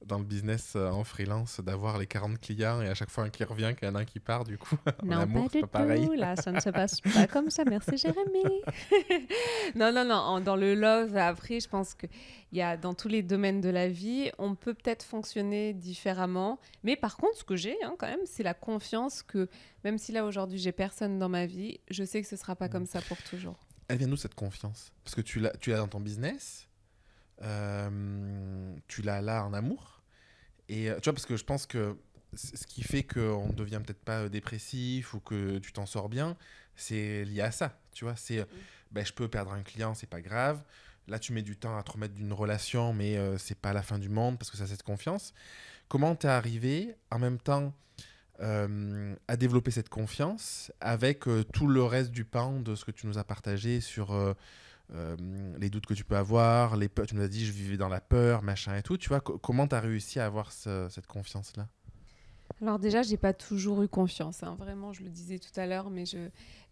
dans le business en freelance d'avoir les 40 clients et à chaque fois un qui revient, qu'il y en a un qui part, du coup, en Non, amour, pas c'est du pas pareil. tout. Là, ça ne se passe pas comme ça. Merci, Jérémy. Non. Dans le love, après, je pense qu'il y a dans tous les domaines de la vie, on peut peut-être fonctionner différemment. Mais par contre, ce que j'ai quand même, c'est la confiance que même si là, aujourd'hui, j'ai personne dans ma vie, je sais que ce ne sera pas comme ça pour toujours. Elle vient d'où cette confiance? Parce que tu l'as dans ton business, tu l'as là en amour. Et tu vois, parce que je pense que ce qui fait qu'on ne devient peut-être pas dépressif ou que tu t'en sors bien, c'est lié à ça. Tu vois, c'est je peux perdre un client, c'est pas grave. Là, tu mets du temps à te remettre d'une relation, mais c'est pas la fin du monde parce que ça, c'est cette confiance. Comment t'es arrivé en même temps à développer cette confiance avec tout le reste du pan de ce que tu nous as partagé sur les doutes que tu peux avoir, les peurs. Tu nous as dit je vivais dans la peur, machin et tout. Tu vois, comment tu as réussi à avoir cette confiance-là? Alors déjà, j'ai pas toujours eu confiance. Vraiment, je le disais tout à l'heure, mais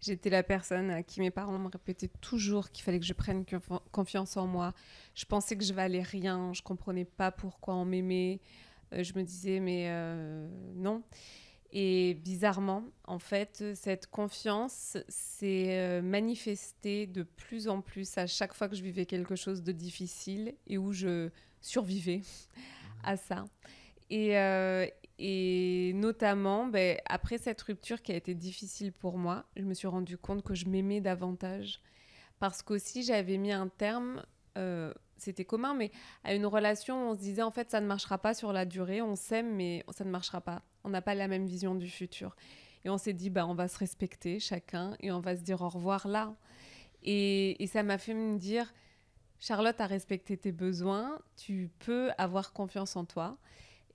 j'étais la personne à qui mes parents me répétaient toujours qu'il fallait que je prenne confiance en moi. Je pensais que je valais rien, je comprenais pas pourquoi on m'aimait. Je me disais, mais non. Et bizarrement, en fait, cette confiance s'est manifestée de plus en plus à chaque fois que je vivais quelque chose de difficile et où je survivais à ça. Et notamment, après cette rupture qui a été difficile pour moi, je me suis rendu compte que je m'aimais davantage. Parce qu'aussi, j'avais mis un terme, c'était commun, mais à une relation où on se disait, en fait, ça ne marchera pas sur la durée, on s'aime, mais ça ne marchera pas. On n'a pas la même vision du futur. Et on s'est dit, on va se respecter chacun et on va se dire au revoir là. Et ça m'a fait me dire, Charlotte a respecté tes besoins, tu peux avoir confiance en toi.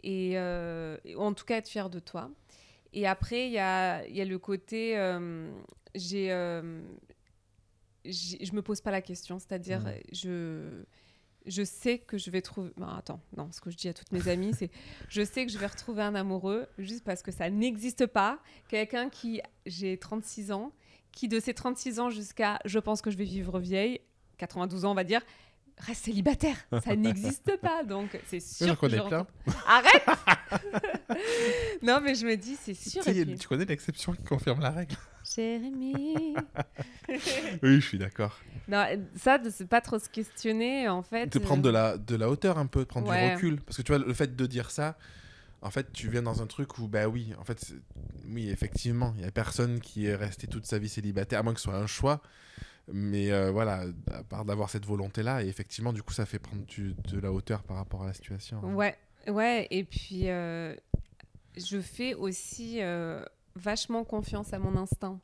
Et en tout cas, être fière de toi. Et après, il y a le côté... je me pose pas la question, c'est-à-dire je sais que je vais trouver... Non, ce que je dis à toutes mes amies, c'est je sais que je vais retrouver un amoureux juste parce que ça n'existe pas. Quelqu'un qui... J'ai 36 ans, qui de ses 36 ans jusqu'à je pense que je vais vivre vieille, 92 ans on va dire, reste célibataire. Ça n'existe pas, donc c'est sûr J'en connais plein. Arrête. Non, mais je me dis, c'est sûr. Tu connais l'exception qui confirme la règle. Jérémy. Oui, je suis d'accord. Non, ça, de ne pas trop se questionner, en fait. De prendre de la hauteur un peu, de prendre du recul. Parce que tu vois, le fait de dire ça, en fait, tu viens dans un truc où, oui, en fait, oui, effectivement, il n'y a personne qui est resté toute sa vie célibataire, à moins que ce soit un choix. Mais voilà, à part d'avoir cette volonté-là, et effectivement, du coup, ça fait prendre de la hauteur par rapport à la situation. Ouais, et puis je fais aussi vachement confiance à mon instinct.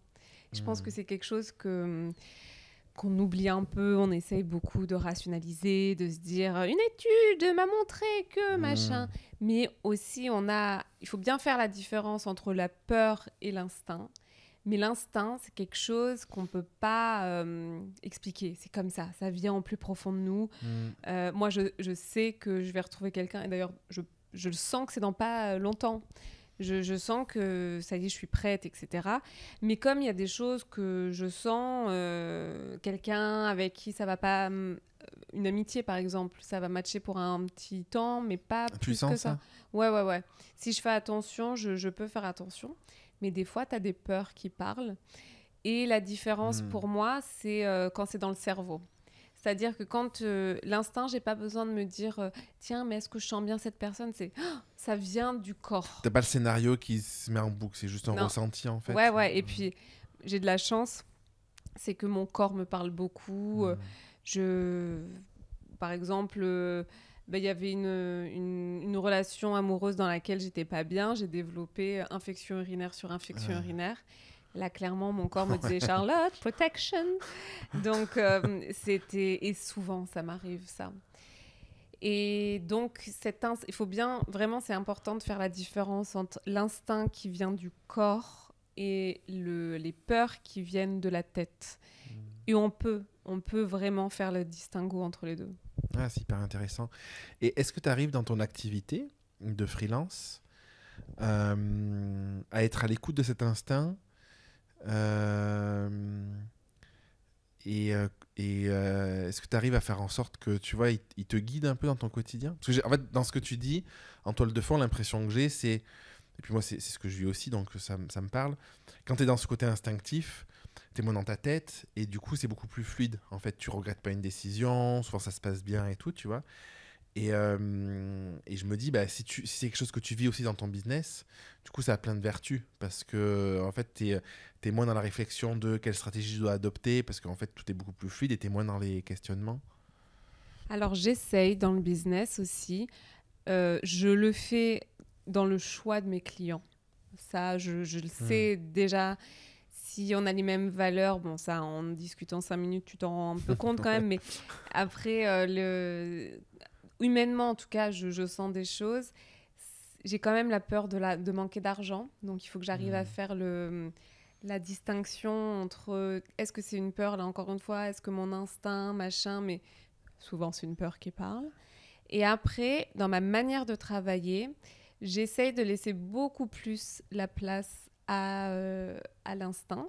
Je pense que c'est quelque chose qu'on oublie un peu, on essaye beaucoup de rationaliser, de se dire une étude m'a montré que machin, mais aussi il faut bien faire la différence entre la peur et l'instinct. Mais l'instinct, c'est quelque chose qu'on ne peut pas expliquer. C'est comme ça vient au plus profond de nous. Moi, je sais que je vais retrouver quelqu'un. Et d'ailleurs, je le sens que c'est dans pas longtemps. Je sens que ça y est, je suis prête, etc. Mais comme il y a des choses que je sens, quelqu'un avec qui ça va pas... une amitié, par exemple, ça va matcher pour un petit temps, mais pas plus que ça. Ouais. Si je fais attention, je peux faire attention. Mais des fois, tu as des peurs qui parlent. Et la différence pour moi, c'est quand c'est dans le cerveau. C'est-à-dire que quand l'instinct, j'ai pas besoin de me dire tiens, mais est-ce que je sens bien cette personne? Ça vient du corps. T'as pas le scénario qui se met en boucle, c'est juste un Non. ressenti en fait. Ouais. Et puis, j'ai de la chance, c'est que mon corps me parle beaucoup. Par exemple, il y avait une relation amoureuse dans laquelle j'étais pas bien. J'ai développé infection urinaire sur infection urinaire. Là, clairement, mon corps me disait Charlotte, protection. Donc, et souvent, ça m'arrive, ça. Et donc, il faut bien, vraiment, c'est important de faire la différence entre l'instinct qui vient du corps et les peurs qui viennent de la tête. Et on peut vraiment faire le distinguo entre les deux. Ah, c'est hyper intéressant. Et est-ce que tu arrives dans ton activité de freelance à être à l'écoute de cet instinct est-ce que tu arrives à faire en sorte que, tu vois, il te guide un peu dans ton quotidien? Parce que en fait, dans ce que tu dis, en toile de fond, l'impression que j'ai, c'est... Et puis moi, c'est ce que je vis aussi, donc ça me parle. Quand tu es dans ce côté instinctif, tu es moins dans ta tête, et du coup, c'est beaucoup plus fluide. En fait, tu regrettes pas une décision, souvent ça se passe bien et tout, tu vois. Et je me dis, si c'est quelque chose que tu vis aussi dans ton business, du coup, ça a plein de vertus. Parce que, en fait, tu es moins dans la réflexion de quelle stratégie je dois adopter, parce qu'en fait, tout est beaucoup plus fluide et tu es moins dans les questionnements. Alors, j'essaye dans le business aussi. Je le fais dans le choix de mes clients. Ça, je le sais déjà. Si on a les mêmes valeurs, bon, ça, en discutant 5 minutes, tu t'en rends un peu compte quand même. Mais après, humainement, en tout cas, je sens des choses. J'ai quand même la peur de manquer d'argent. Donc, il faut que j'arrive à faire la distinction entre est-ce que c'est une peur, là, encore une fois, est-ce que mon instinct, machin, mais souvent, c'est une peur qui parle. Et après, dans ma manière de travailler, j'essaye de laisser beaucoup plus la place à l'instinct.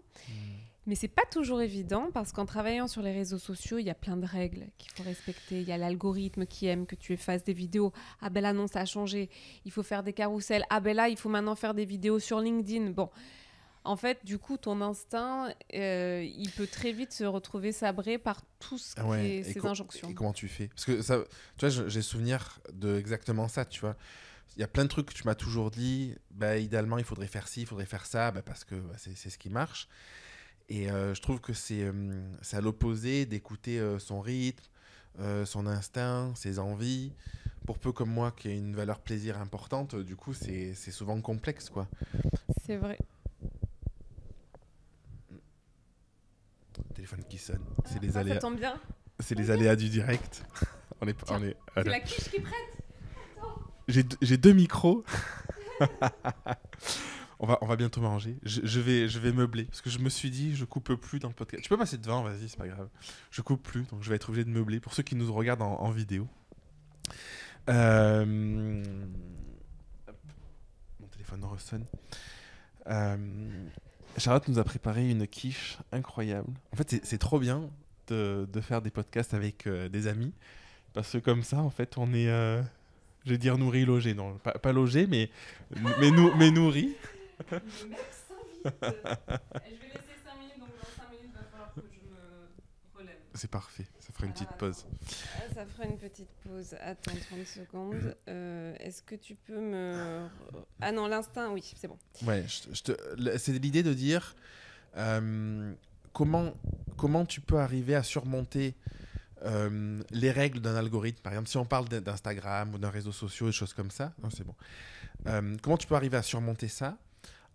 Mais c'est pas toujours évident parce qu'en travaillant sur les réseaux sociaux, il y a plein de règles qu'il faut respecter. Il y a l'algorithme qui aime que tu fasses des vidéos. Ah ben là, non, ça a changé. Il faut faire des carousels. Ah ben là, il faut maintenant faire des vidéos sur LinkedIn. Bon, en fait, du coup, ton instinct, il peut très vite se retrouver sabré par tout ce qui est ces injonctions. Et comment tu fais? Parce que ça, tu vois, j'ai souvenir de exactement ça, tu vois. Il y a plein de trucs que tu m'as toujours dit, idéalement, il faudrait faire ci, il faudrait faire ça, parce que c'est ce qui marche. Et je trouve que c'est à l'opposé d'écouter son rythme, son instinct, ses envies. Pour peu comme moi, qui a une valeur plaisir importante, du coup, c'est souvent complexe, quoi. C'est vrai. Téléphone qui sonne. C'est les aléas. Ça tombe bien. C'est les aléas du direct. C'est la quiche qui prête. J'ai 2 micros. on va bientôt manger. Je vais meubler parce que je me suis dit je coupe plus dans le podcast. Tu peux passer devant, vas-y, c'est pas grave. Je coupe plus, donc je vais être obligé de meubler pour ceux qui nous regardent en vidéo. Mon téléphone ressonne. Charlotte nous a préparé une quiche incroyable. En fait, c'est trop bien de faire des podcasts avec des amis parce que comme ça, en fait, on est, je vais dire nourri, logé, non, pas logé, mais nourri. Le mec s'invite. Je vais laisser 5 minutes, donc dans 5 minutes, il va falloir que je me relève. C'est parfait, ça fera une petite pause. Ça fera une petite pause. Attends 30 secondes. Est-ce que tu peux me... Ah non, l'instinct, oui, c'est bon. Ouais, c'est l'idée de dire comment tu peux arriver à surmonter les règles d'un algorithme. Par exemple, si on parle d'Instagram ou d'un réseau social, des choses comme ça, non, c'est bon. Comment tu peux arriver à surmonter ça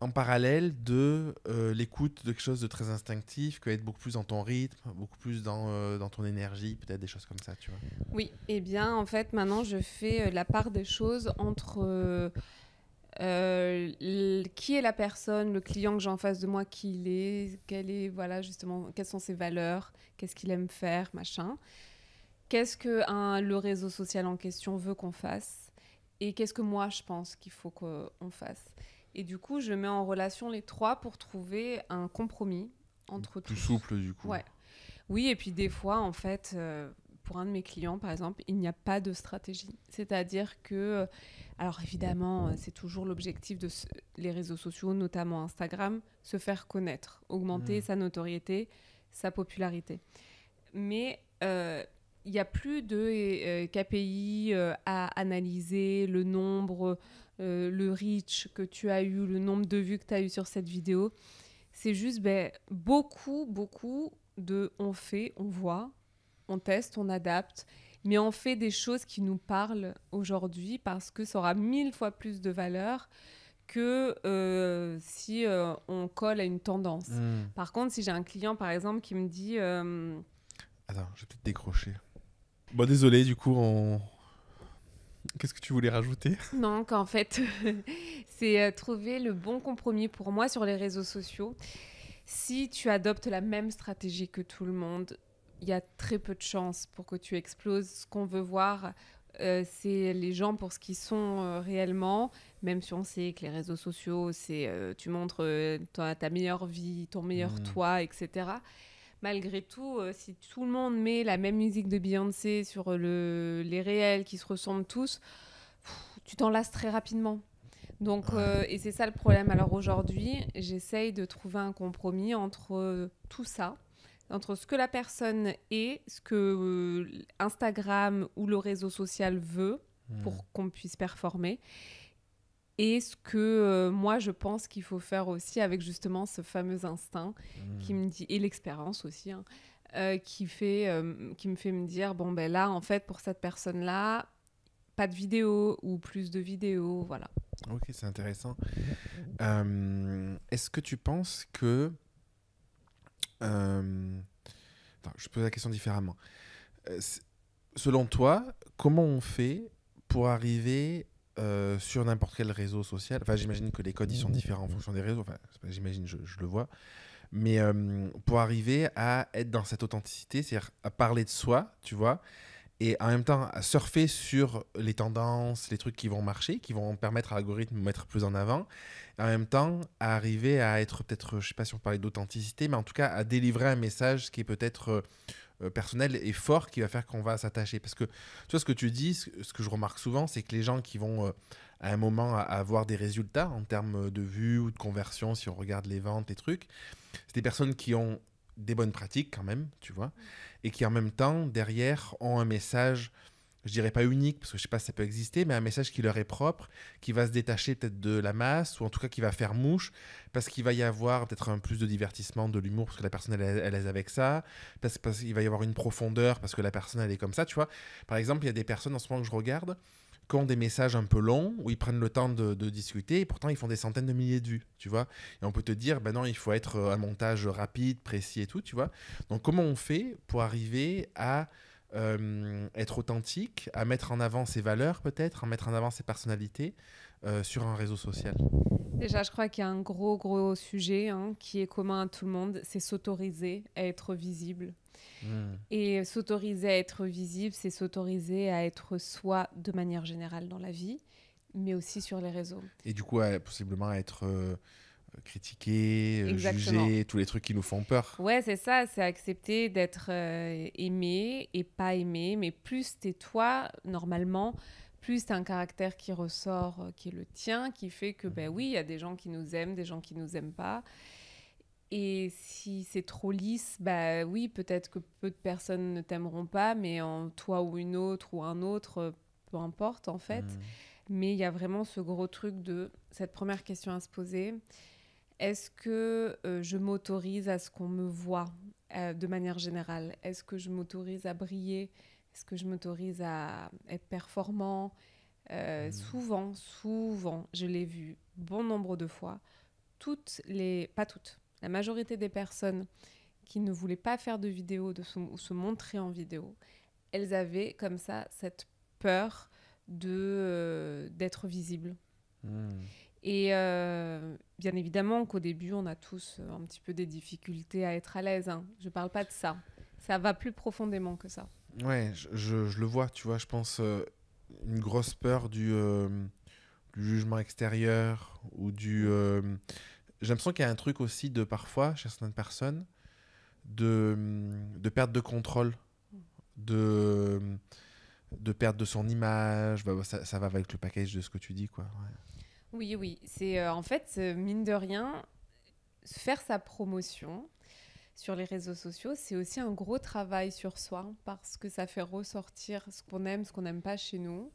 en parallèle de l'écoute de quelque chose de très instinctif, que être beaucoup plus dans ton rythme, beaucoup plus dans ton énergie, peut-être des choses comme ça, tu vois. Oui, eh bien, en fait, maintenant, je fais la part des choses entre qui est la personne, le client que j'ai en face de moi, qui il est, voilà, justement, quelles sont ses valeurs, qu'est-ce qu'il aime faire, machin. Qu'est-ce que le réseau social en question veut qu'on fasse et qu'est-ce que moi, je pense qu'il faut qu'on fasse. Et du coup, je mets en relation les trois pour trouver un compromis entre tous. Plus souple, du coup. Ouais. Oui, et puis des fois, en fait, pour un de mes clients, par exemple, il n'y a pas de stratégie. C'est-à-dire que, alors évidemment, c'est toujours l'objectif de les réseaux sociaux, notamment Instagram, se faire connaître, augmenter sa notoriété, sa popularité. mais il n'y a plus de KPI à analyser, le nombre, le reach que tu as eu, le nombre de vues que tu as eu sur cette vidéo. C'est juste beaucoup de on fait, on voit, on teste, on adapte, mais on fait des choses qui nous parlent aujourd'hui parce que ça aura 1000 fois plus de valeur que si on colle à une tendance. Par contre, si j'ai un client, par exemple, qui me dit... Attends, je vais peut-être décrocher. Bon, désolé, du coup, qu'est-ce que tu voulais rajouter ? Non, qu'en fait, c'est trouver le bon compromis pour moi sur les réseaux sociaux. Si tu adoptes la même stratégie que tout le monde, il y a très peu de chances pour que tu exploses. Ce qu'on veut voir, c'est les gens pour ce qu'ils sont réellement, même si on sait que les réseaux sociaux, c'est tu montres ta meilleure vie, ton meilleur toi, etc. Malgré tout, si tout le monde met la même musique de Beyoncé sur les réels qui se ressemblent tous, tu t'en lasses très rapidement. Donc, et c'est ça le problème. Alors aujourd'hui, j'essaye de trouver un compromis entre tout ça, entre ce que la personne est, ce que Instagram ou le réseau social veut pour qu'on puisse performer, et ce que moi je pense qu'il faut faire aussi avec justement ce fameux instinct qui me dit, et l'expérience aussi, qui me fait me dire, bon ben là en fait pour cette personne-là, pas de vidéo ou plus de vidéos, voilà. Ok, c'est intéressant. Est-ce que tu penses que... Attends, je pose la question différemment. Selon toi, comment on fait pour arriver sur n'importe quel réseau social ? Enfin, j'imagine que les codes ils sont différents en fonction des réseaux. Enfin, j'imagine, je le vois. Mais pour arriver à être dans cette authenticité, c'est-à-dire à parler de soi, tu vois, et en même temps à surfer sur les tendances, les trucs qui vont marcher, qui vont permettre à l'algorithme de mettre plus en avant, et en même temps à arriver à être peut-être, je sais pas si on parlait d'authenticité, mais en tout cas à délivrer un message qui est peut-être personnel et fort, qui va faire qu'on va s'attacher. Parce que tu vois, ce que tu dis, ce que je remarque souvent, c'est que les gens qui vont à un moment avoir des résultats en termes de vues ou de conversion, si on regarde les ventes, les trucs, c'est des personnes qui ont des bonnes pratiques quand même, tu vois, et qui en même temps, derrière, ont un message, je dirais pas unique, parce que je sais pas si ça peut exister, mais un message qui leur est propre, qui va se détacher peut-être de la masse, ou en tout cas qui va faire mouche, parce qu'il va y avoir peut-être un plus de divertissement, de l'humour, parce que la personne, elle est avec ça, parce qu'il va y avoir une profondeur, parce que la personne, elle est comme ça, tu vois. Par exemple, il y a des personnes en ce moment que je regarde, qui ont des messages un peu longs, où ils prennent le temps de discuter, et pourtant ils font des centaines de milliers de vues, tu vois. Et on peut te dire, ben non, il faut être un montage rapide, précis et tout, tu vois. Donc comment on fait pour arriver à être authentique, à mettre en avant ses valeurs peut-être, à mettre en avant ses personnalités sur un réseau social ? Déjà, je crois qu'il y a un gros sujet qui est commun à tout le monde, c'est s'autoriser à être visible. Et s'autoriser à être visible, c'est s'autoriser à être soi de manière générale dans la vie, mais aussi sur les réseaux. Et du coup, possiblement être critiqué, Exactement. jugé, tous les trucs qui nous font peur. Ouais, c'est ça, c'est accepter d'être aimé et pas aimé, mais plus t'es toi, normalement, plus t'as un caractère qui ressort, qui est le tien, qui fait que, ben oui, il y a des gens qui nous aiment, des gens qui nous aiment pas. Et si c'est trop lisse, bah oui, peut-être que peu de personnes ne t'aimeront pas, mais en toi ou une autre ou un autre, peu importe en fait. Mais il y a vraiment ce gros truc de cette première question à se poser. Est-ce que je m'autorise à ce qu'on me voit de manière générale ? Est-ce que je m'autorise à briller ? Est-ce que je m'autorise à être performant ? Souvent, je l'ai vu bon nombre de fois, pas toutes, la majorité des personnes qui ne voulaient pas faire de vidéo, ou se montrer en vidéo, elles avaient comme ça cette peur d'être visibles. Et bien évidemment qu'au début, on a tous un petit peu des difficultés à être à l'aise. Je ne parle pas de ça. Ça va plus profondément que ça. Ouais, je le vois, tu vois, je pense une grosse peur du jugement extérieur ou j'ai l'impression qu'il y a un truc aussi de parfois, chez certaines personnes, de perte de contrôle, de perte de son image. Bah, ça va avec le package de ce que tu dis, quoi. Ouais. Oui. C'est en fait, mine de rien, faire sa promotion, sur les réseaux sociaux, c'est aussi un gros travail sur soi parce que ça fait ressortir ce qu'on aime, ce qu'on n'aime pas chez nous.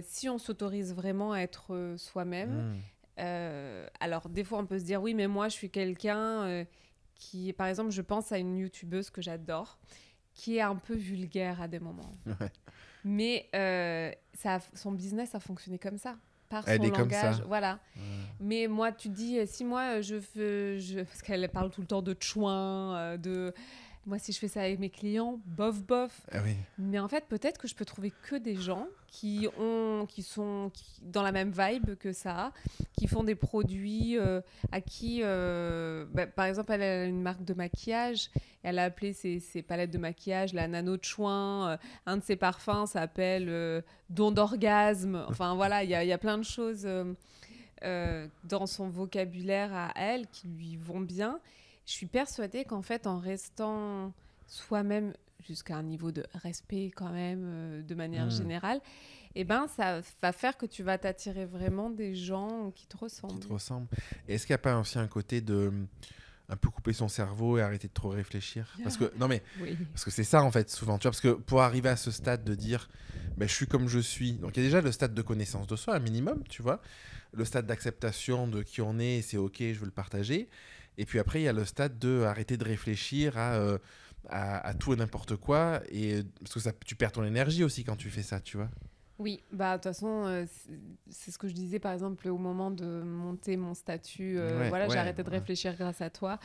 Si on s'autorise vraiment à être soi-même, alors des fois on peut se dire oui, mais moi je suis quelqu'un qui, par exemple, je pense à une youtubeuse que j'adore, qui est un peu vulgaire à des moments. Ouais. Mais son business a fonctionné comme ça, par Elle son est comme langage. ça. Voilà. Mais moi, tu te dis, si moi, parce qu'elle parle tout le temps de chouin, moi, si je fais ça avec mes clients, bof, bof. Ah oui. Mais en fait, peut-être que je peux trouver que des gens qui sont dans la même vibe que ça, qui font des produits à qui, par exemple, elle a une marque de maquillage. Elle a appelé ses palettes de maquillage la Nano de Chouin. Un de ses parfums s'appelle Don d'orgasme. Enfin, voilà, il y a plein de choses dans son vocabulaire à elle qui lui vont bien. Je suis persuadée qu'en fait, en restant soi-même jusqu'à un niveau de respect quand même, de manière générale, eh ben, ça va faire que tu vas t'attirer vraiment des gens qui te ressemblent. Qui te ressemblent. Et est-ce qu'il n'y a pas aussi un côté de un peu couper son cerveau et arrêter de trop réfléchir? Parce que, non mais, Oui. parce que c'est ça en fait souvent, tu vois, parce que pour arriver à ce stade de dire ben, je suis comme je suis, donc il y a déjà le stade de connaissance de soi, un minimum, tu vois, le stade d'acceptation de qui on est, c'est ok, je veux le partager, et puis après il y a le stade de arrêter de réfléchir à tout et n'importe quoi, et parce que tu perds ton énergie aussi quand tu fais ça, tu vois. Oui, bah de toute façon, c'est ce que je disais par exemple au moment de monter mon statut. Voilà, j'ai arrêté de réfléchir grâce à toi.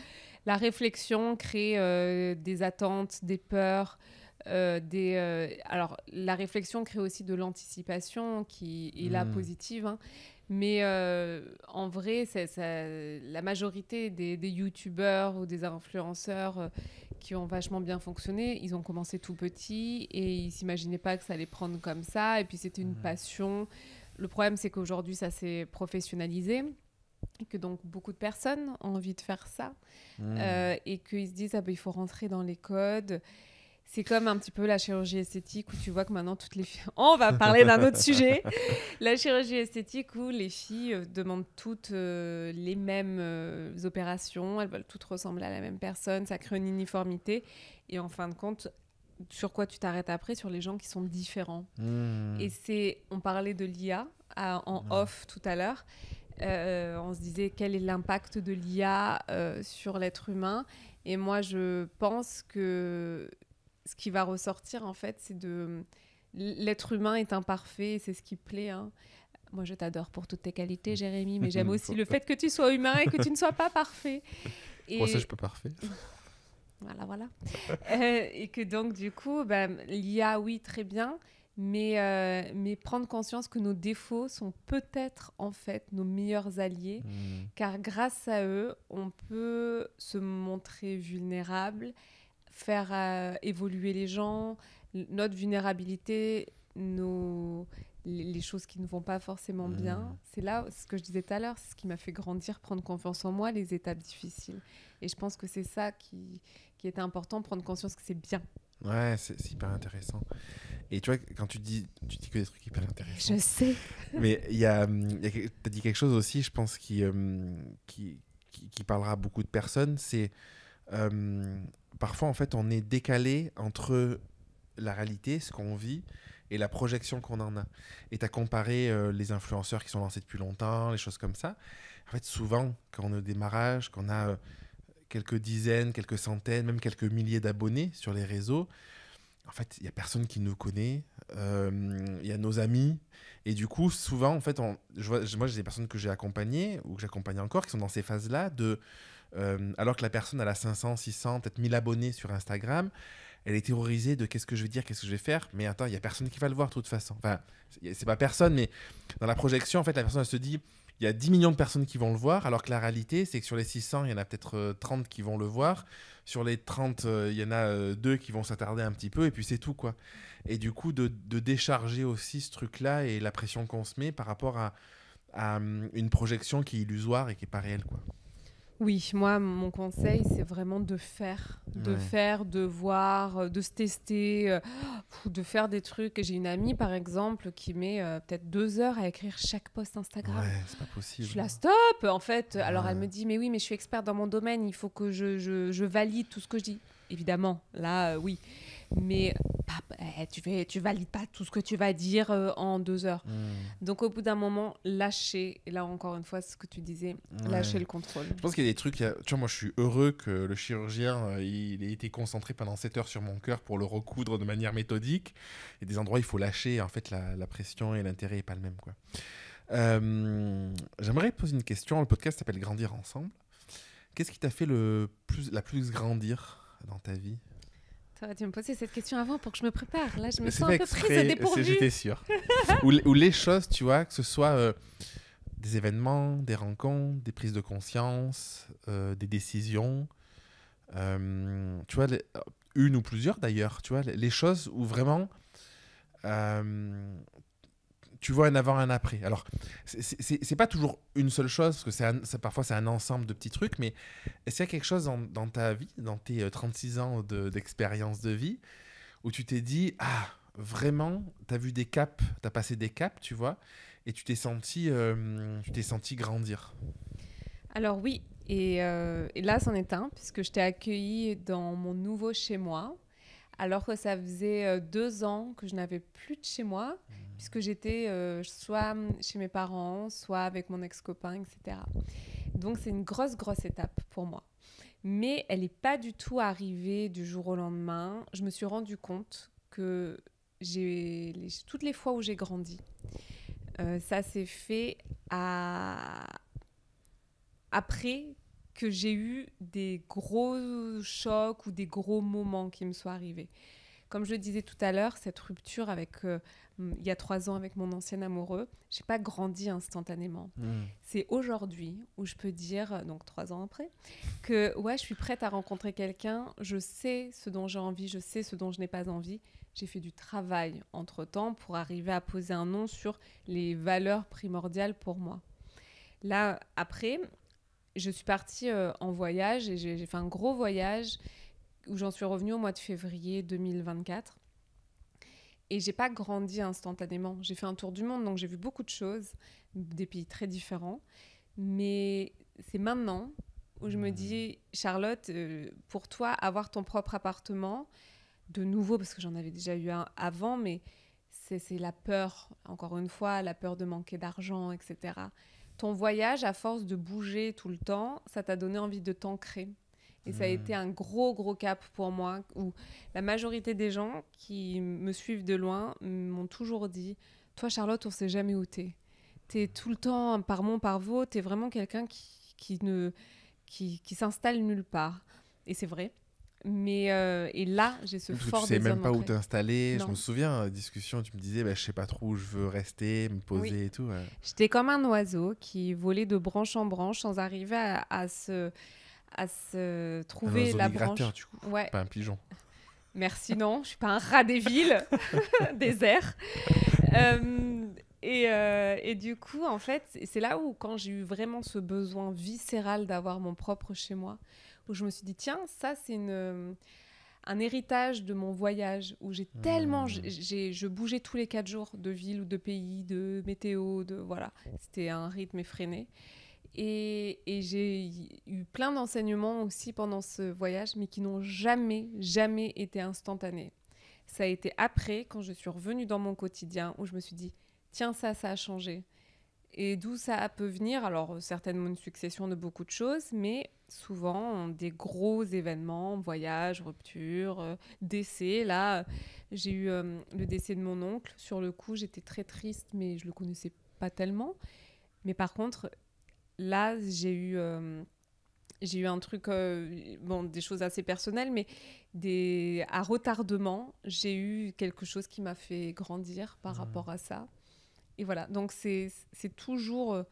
La réflexion crée des attentes, des peurs. Alors, la réflexion crée aussi de l'anticipation qui est là positive. Hein. Mais en vrai, la majorité des youtubeurs ou des influenceurs qui ont vachement bien fonctionné, ils ont commencé tout petits et ils s'imaginaient pas que ça allait prendre comme ça. Et puis, c'était une passion. Le problème, c'est qu'aujourd'hui, ça s'est professionnalisé et que donc beaucoup de personnes ont envie de faire ça et qu'ils se disent ah ben, il faut rentrer dans les codes. C'est comme un petit peu la chirurgie esthétique où tu vois que maintenant toutes les filles... On va parler d'un autre sujet. La chirurgie esthétique où les filles demandent toutes les mêmes opérations. Elles veulent toutes ressembler à la même personne. Ça crée une uniformité. Et en fin de compte, sur quoi tu t'arrêtes après? Sur les gens qui sont différents. Et on parlait de l'IA en off tout à l'heure. On se disait quel est l'impact de l'IA sur l'être humain. Et moi, je pense que ce qui va ressortir, en fait, c'est l'être humain est imparfait et c'est ce qui plaît. Hein. Moi, je t'adore pour toutes tes qualités, Jérémy, mais j'aime aussi le fait que tu sois humain et que tu ne sois pas parfait. Et... Moi, ça, je peux parfait. Voilà. Et que donc, du coup, l'IA, oui, très bien, mais prendre conscience que nos défauts sont peut-être, en fait, nos meilleurs alliés, car grâce à eux, on peut se montrer vulnérable, faire évoluer les gens, notre vulnérabilité, les choses qui ne vont pas forcément bien. C'est là, ce que je disais tout à l'heure, c'est ce qui m'a fait grandir, prendre confiance en moi, les étapes difficiles. Et je pense que c'est ça qui était important, prendre conscience que c'est bien. Ouais, c'est hyper intéressant. Et tu vois, quand tu dis que des trucs hyper intéressants. Je sais. Mais t'as dit quelque chose aussi, je pense, qui parlera à beaucoup de personnes, c'est... parfois, en fait, on est décalé entre la réalité, ce qu'on vit, et la projection qu'on en a. Et tu as comparé les influenceurs qui sont lancés depuis longtemps, les choses comme ça. En fait, souvent, quand on est au démarrage, qu'on a quelques dizaines, quelques centaines, même quelques milliers d'abonnés sur les réseaux, en fait, il n'y a personne qui nous connaît. Il y a nos amis. Et du coup, souvent, en fait, moi, j'ai des personnes que j'ai accompagnées, ou que j'accompagne encore, qui sont dans ces phases-là de... alors que la personne elle a 500, 600, peut-être 1000 abonnés sur Instagram, elle est terrorisée de qu'est-ce que je vais dire, qu'est-ce que je vais faire, mais attends, il n'y a personne qui va le voir de toute façon. Enfin, c'est pas personne, mais dans la projection, en fait, la personne elle se dit, il y a 10 millions de personnes qui vont le voir, alors que la réalité, c'est que sur les 600, il y en a peut-être 30 qui vont le voir. Sur les 30, il y en a 2 qui vont s'attarder un petit peu, et puis c'est tout, quoi. Et du coup, de décharger aussi ce truc-là et la pression qu'on se met par rapport à une projection qui est illusoire et qui n'est pas réelle, quoi. Oui, moi, mon conseil, c'est vraiment de faire, de voir, de se tester, de faire des trucs. J'ai une amie, par exemple, qui met peut-être 2 heures à écrire chaque post Instagram. Ouais, c'est pas Je possible. suis là, stop, en fait. Alors, elle me dit, mais oui, mais je suis experte dans mon domaine, il faut que je valide tout ce que je dis. Évidemment, là, oui. Mais tu valides pas tout ce que tu vas dire en 2 heures. Donc, au bout d'un moment, lâcher. Et là, encore une fois, c'est ce que tu disais, lâcher le contrôle. Je pense qu'il y a des trucs, tu vois, moi je suis heureux que le chirurgien, il ait été concentré pendant 7 heures sur mon cœur pour le recoudre de manière méthodique. Il y a des endroits où il faut lâcher, en fait, la pression et l'intérêt n'est pas le même, quoi. J'aimerais te poser une question. Le podcast s'appelle Grandir ensemble. Qu'est-ce qui t'a fait la plus grandir dans ta vie? Tu me posais cette question avant pour que je me prépare. Là, je me C'est sens pas un peu prise au exprès, dépourvu. j'étais sûr. ou les choses, tu vois, que ce soit des événements, des rencontres, des prises de conscience, des décisions, tu vois, une ou plusieurs d'ailleurs, tu vois, les choses où vraiment tu vois un avant, un après. Alors, c'est pas toujours une seule chose, parce que parfois c'est un ensemble de petits trucs, mais est-ce qu'il y a quelque chose dans ta vie, dans tes 36 ans d'expérience de vie, où tu t'es dit, ah, vraiment, t'as vu des caps, t'as passé des caps, tu vois, et tu t'es senti grandir. Alors oui, et là, c'en est un, puisque je t'ai accueilli dans mon nouveau chez-moi, alors que ça faisait 2 ans que je n'avais plus de chez-moi, puisque j'étais soit chez mes parents, soit avec mon ex-copain, etc. Donc c'est une grosse, grosse étape pour moi. Mais elle n'est pas du tout arrivée du jour au lendemain. Je me suis rendu compte que toutes les fois où j'ai grandi, ça s'est fait après que j'ai eu des gros chocs ou des gros moments qui me sont arrivés. Comme je le disais tout à l'heure, cette rupture il y a 3 ans avec mon ancien amoureux, j'ai pas grandi instantanément. C'est aujourd'hui où je peux dire, donc 3 ans après, que ouais, je suis prête à rencontrer quelqu'un, je sais ce dont j'ai envie, je sais ce dont je n'ai pas envie. J'ai fait du travail entre-temps pour arriver à poser un nom sur les valeurs primordiales pour moi. Là, après, je suis partie en voyage et j'ai fait un gros voyage où j'en suis revenue au mois de février 2024. Et j'ai pas grandi instantanément. J'ai fait un tour du monde, donc j'ai vu beaucoup de choses, des pays très différents. Mais c'est maintenant où je me dis, Charlotte, pour toi, avoir ton propre appartement, de nouveau, parce que j'en avais déjà eu un avant, mais c'est la peur, encore une fois, la peur de manquer d'argent, etc. Ton voyage, à force de bouger tout le temps, ça t'a donné envie de t'ancrer. Et ça a été un gros, gros cap pour moi, où la majorité des gens qui me suivent de loin m'ont toujours dit « Toi, Charlotte, on ne sait jamais où t'es. T'es tout le temps par mon, par vos, t'es vraiment quelqu'un qui s'installe nulle part. » Et c'est vrai. Mais et là, j'ai ce fort Tu sais désir même pas où d'ancrer. t'installer. Je Non. me souviens, discussion, tu me disais, bah, je sais pas trop où je veux rester, me poser Oui. et tout. J'étais comme un oiseau qui volait de branche en branche sans arriver à se Un trouver oiseau la migrateur, branche. du coup, Ouais. pas un pigeon. Merci, non, je suis pas un rat des villes, des airs. Et du coup, en fait, c'est là où, quand j'ai eu vraiment ce besoin viscéral d'avoir mon propre chez moi, où je me suis dit, tiens, ça, c'est un héritage de mon voyage, où j'ai tellement... Je bougeais tous les 4 jours de ville ou de pays, de météo, voilà. C'était un rythme effréné. Et j'ai eu plein d'enseignements aussi pendant ce voyage, mais qui n'ont jamais, jamais été instantanés. Ça a été après, quand je suis revenue dans mon quotidien, où je me suis dit, tiens, ça a changé. Et d'où ça peut venir? Alors, certainement une succession de beaucoup de choses, mais souvent des gros événements, voyage, rupture, décès. Là, j'ai eu le décès de mon oncle. Sur le coup, j'étais très triste, mais je le connaissais pas tellement. Mais par contre, là, j'ai eu un truc, des choses assez personnelles, mais à retardement, j'ai eu quelque chose qui m'a fait grandir par rapport à ça. Et voilà, donc c'est toujours...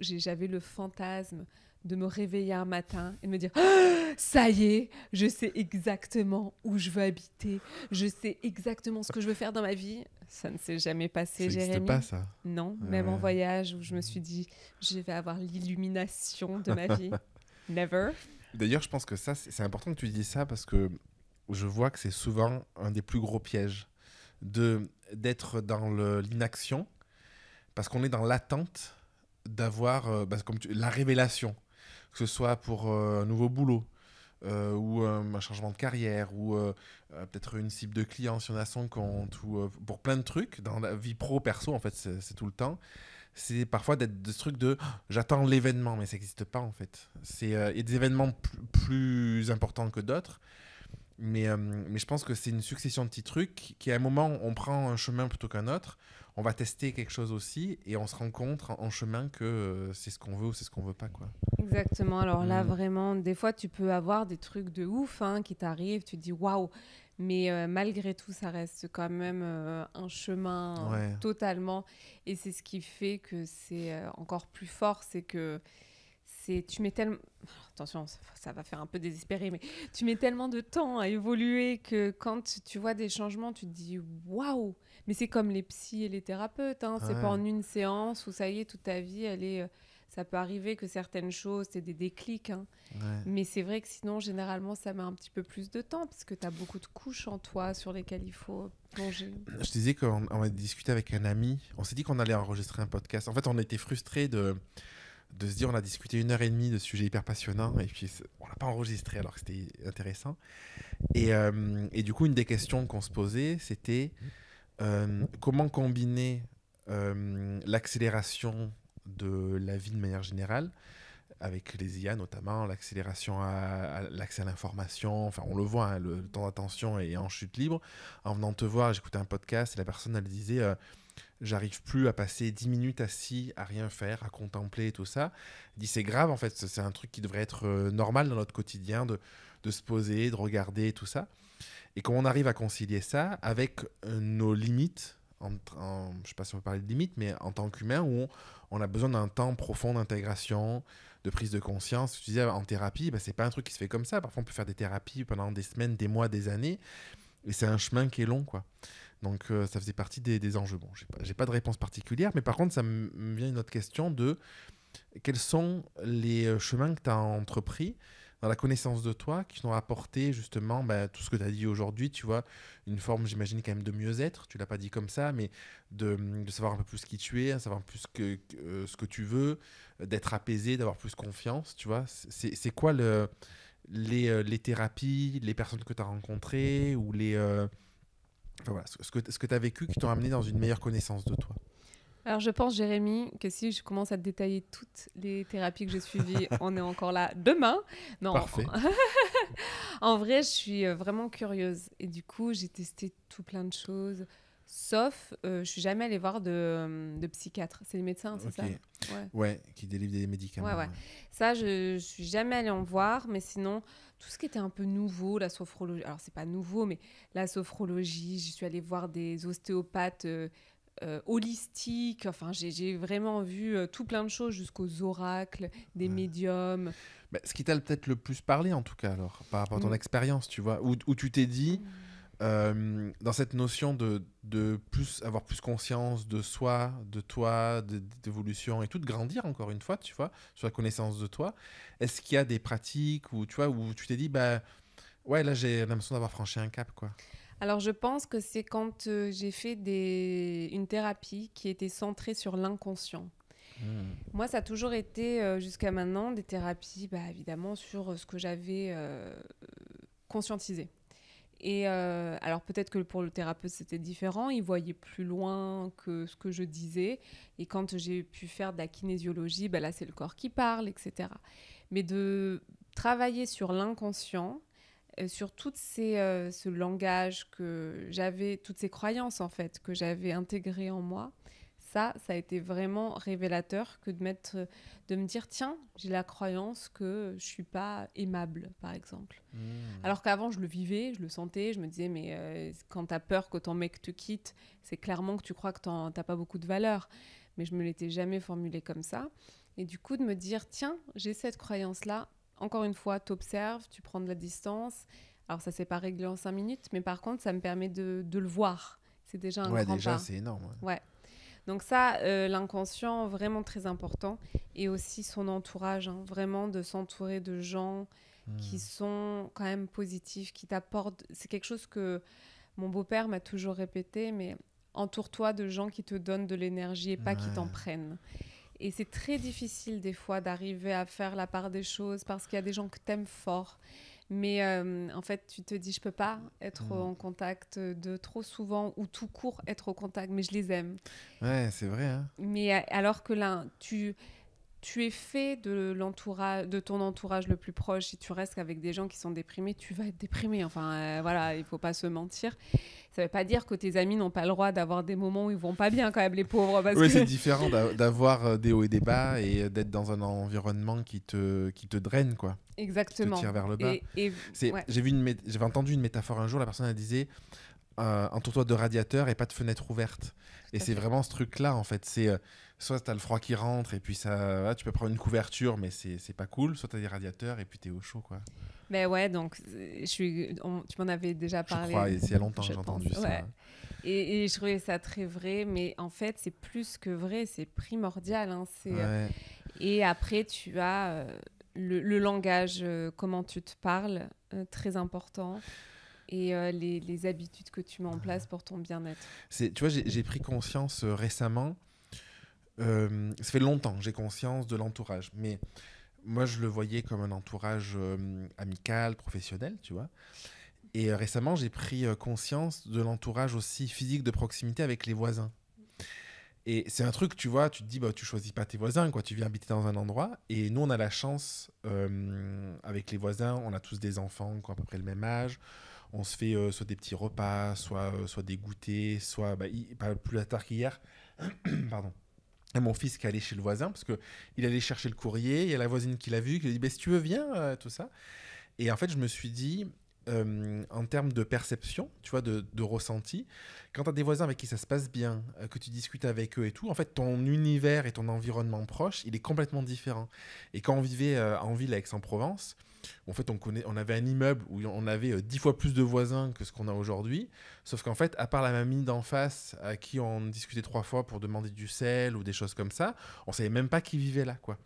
j'avais le fantasme de me réveiller un matin et de me dire « Ça y est, je sais exactement où je veux habiter, je sais exactement ce que je veux faire dans ma vie. » Ça ne s'est jamais passé, Ça Jérémy. n'existe pas, ça. Non, même en voyage où je me suis dit « Je vais avoir l'illumination de ma vie. » Never. D'ailleurs, je pense que ça, c'est important que tu dis ça parce que je vois que c'est souvent un des plus gros pièges d'être dans l'inaction parce qu'on est dans l'attente d'avoir la révélation, que ce soit pour un nouveau boulot ou un changement de carrière ou peut-être une cible de client si on a à son compte ou pour plein de trucs dans la vie pro-perso en fait c'est tout le temps. C'est parfois d'être de ce truc de j'attends l'événement mais ça n'existe pas en fait. Il y a des événements plus importants que d'autres. Mais je pense que c'est une succession de petits trucs qui, à un moment, on prend un chemin plutôt qu'un autre. On va tester quelque chose aussi et on se rend compte en chemin que c'est ce qu'on veut ou c'est ce qu'on veut pas, quoi. Exactement. Alors là, vraiment, des fois, tu peux avoir des trucs de ouf qui t'arrivent. Tu te dis waouh. Mais malgré tout, ça reste quand même un chemin totalement. Et c'est ce qui fait que c'est encore plus fort. C'est que tu mets tellement... Attention, ça va faire un peu désespéré, mais tu mets tellement de temps à évoluer que quand tu vois des changements, tu te dis waouh. Mais c'est comme les psys et les thérapeutes. C'est pas en une séance où ça y est, toute ta vie, ça peut arriver que certaines choses, c'est des déclics. Mais c'est vrai que sinon, généralement, ça met un petit peu plus de temps parce que tu as beaucoup de couches en toi sur lesquelles il faut plonger. Je disais qu'on a discuté avec un ami. On s'est dit qu'on allait enregistrer un podcast. En fait, on était frustrés de se dire on a discuté 1h30 de sujets hyper passionnants et puis on l'a pas enregistré alors que c'était intéressant. Et du coup, une des questions qu'on se posait, c'était comment combiner l'accélération de la vie de manière générale, avec les IA notamment, l'accélération à l'accès à l'information, enfin on le voit, le temps d'attention est en chute libre. En venant te voir, j'écoutais un podcast et la personne elle disait j'arrive plus à passer 10 minutes assis à rien faire, à contempler tout ça. Elle dit c'est grave en fait, c'est un truc qui devrait être normal dans notre quotidien de se poser, de regarder tout ça. Et comment on arrive à concilier ça avec nos limites, je ne sais pas si on peut parler de limites, mais en tant qu'humain, où on a besoin d'un temps profond d'intégration, de prise de conscience. Tu disais, en thérapie, ce n'est pas un truc qui se fait comme ça. Parfois, on peut faire des thérapies pendant des semaines, des mois, des années, et c'est un chemin qui est long, quoi. Donc, ça faisait partie des enjeux. Bon, j'ai pas de réponse particulière, mais par contre, ça me vient une autre question de quels sont les chemins que tu as entrepris dans la connaissance de toi qui t'ont apporté justement tout ce que tu as dit aujourd'hui, tu vois, une forme, j'imagine, quand même de mieux-être. Tu l'as pas dit comme ça, mais de savoir un peu plus qui tu es, savoir plus ce que tu veux, d'être apaisé, d'avoir plus confiance, tu vois. C'est quoi les thérapies, les personnes que tu as rencontrées ou enfin, voilà, ce que tu as vécu qui t'ont amené dans une meilleure connaissance de toi? Alors, je pense, Jérémy, que si je commence à te détailler toutes les thérapies que j'ai suivies, on est encore là demain. Non. Parfait. En vrai, je suis vraiment curieuse. Et du coup, j'ai testé tout plein de choses. Sauf, je suis jamais allée voir de psychiatre. C'est les médecins, c'est ça? Ouais, qui délivrent des médicaments. Ouais. Ça, je suis jamais allée en voir. Mais sinon, tout ce qui était un peu nouveau, la sophrologie... Alors, c'est pas nouveau, mais la sophrologie, je suis allée voir des ostéopathes... holistique, enfin j'ai vraiment vu tout plein de choses jusqu'aux oracles, des médiums. Ce qui t'a peut-être le plus parlé en tout cas alors, par rapport à ton expérience, tu vois, où tu t'es dit, dans cette notion de avoir plus conscience de soi, de toi, d'évolution et tout, de grandir encore une fois, tu vois, sur la connaissance de toi, est-ce qu'il y a des pratiques où tu t'es dit, ouais là j'ai l'impression d'avoir franchi un cap quoi? Alors, je pense que c'est quand j'ai fait une thérapie qui était centrée sur l'inconscient. Moi, ça a toujours été, jusqu'à maintenant, des thérapies, évidemment, sur ce que j'avais conscientisé. Et alors, peut-être que pour le thérapeute, c'était différent. Il voyait plus loin que ce que je disais. Et quand j'ai pu faire de la kinésiologie, là, c'est le corps qui parle, etc. Mais de travailler sur l'inconscient, sur ce langage que j'avais, toutes ces croyances en fait que j'avais intégrées en moi, ça a été vraiment révélateur que de me dire tiens, j'ai la croyance que je suis pas aimable par exemple. Alors qu'avant je le vivais, je le sentais, je me disais mais quand t'as peur que ton mec te quitte, c'est clairement que tu crois que t'as pas beaucoup de valeur. Mais je me l'étais jamais formulé comme ça. Et du coup de me dire tiens, j'ai cette croyance là. Encore une fois, t'observes, tu prends de la distance. Alors, ça ne s'est pas réglé en 5 minutes, mais par contre, ça me permet de le voir. C'est déjà un grand pas. Ouais, déjà, c'est énorme. Ouais. Donc ça, l'inconscient, vraiment très important. Et aussi son entourage, hein, vraiment de s'entourer de gens qui sont quand même positifs, qui t'apportent... C'est quelque chose que mon beau-père m'a toujours répété, mais entoure-toi de gens qui te donnent de l'énergie et pas qui t'en prennent. Et c'est très difficile des fois d'arriver à faire la part des choses parce qu'il y a des gens que t'aimes fort. Mais en fait, tu te dis, je peux pas être en contact de trop souvent ou tout court être au contact, mais je les aime. Ouais, c'est vrai. Hein. Mais alors que là, tu es fait de ton entourage le plus proche. Si tu restes avec des gens qui sont déprimés, tu vas être déprimé. Enfin, voilà, il faut pas se mentir. Ça veut pas dire que tes amis n'ont pas le droit d'avoir des moments où ils vont pas bien quand même, les pauvres. Parce Oui, que... c'est différent d'avoir des hauts et des bas et d'être dans un environnement qui te draine, quoi. Exactement. Qui te tire vers le bas. Ouais. J'avais entendu une métaphore un jour, la personne elle disait entoure-toi de radiateurs et pas de fenêtres ouvertes. Et c'est vraiment ce truc-là, en fait. C'est soit tu as le froid qui rentre et puis ça, tu peux prendre une couverture, mais c'est pas cool. Soit tu as des radiateurs et puis tu es au chaud, quoi. Ben ouais, donc tu m'en avais déjà parlé. Je crois, il y a longtemps j'ai entendu ça. Ouais. Et je trouvais ça très vrai, mais en fait, c'est plus que vrai, c'est primordial. Hein, Ouais. Et après, tu as le langage, comment tu te parles, très important. Et les habitudes que tu mets en place pour ton bien-être. Tu vois, j'ai pris conscience récemment, ça fait longtemps que j'ai conscience de l'entourage, mais moi je le voyais comme un entourage amical, professionnel, tu vois. Et récemment, j'ai pris conscience de l'entourage aussi physique de proximité avec les voisins. Et c'est un truc, tu vois, tu te dis, bah, tu choisis pas tes voisins, quoi. Tu viens habiter dans un endroit. Et nous, on a la chance, avec les voisins, on a tous des enfants qui ont à peu près le même âge. On se fait soit des petits repas, soit des goûters, soit, pas plus tard qu'hier, pardon. Et mon fils qui est allé chez le voisin, parce qu'il allait chercher le courrier, il y a la voisine qui l'a vu, qui lui a dit, bah, si tu veux, viens, tout ça. Et en fait, je me suis dit, en termes de perception, tu vois, de ressenti, quand tu as des voisins avec qui ça se passe bien, que tu discutes avec eux et tout, en fait, ton univers et ton environnement proche, il est complètement différent. Et quand on vivait en ville à Aix-en-Provence, en fait, on avait un immeuble où on avait 10 fois plus de voisins que ce qu'on a aujourd'hui. Sauf qu'en fait, à part la mamie d'en face, à qui on discutait 3 fois pour demander du sel ou des choses comme ça, on savait même pas qui vivait là, quoi.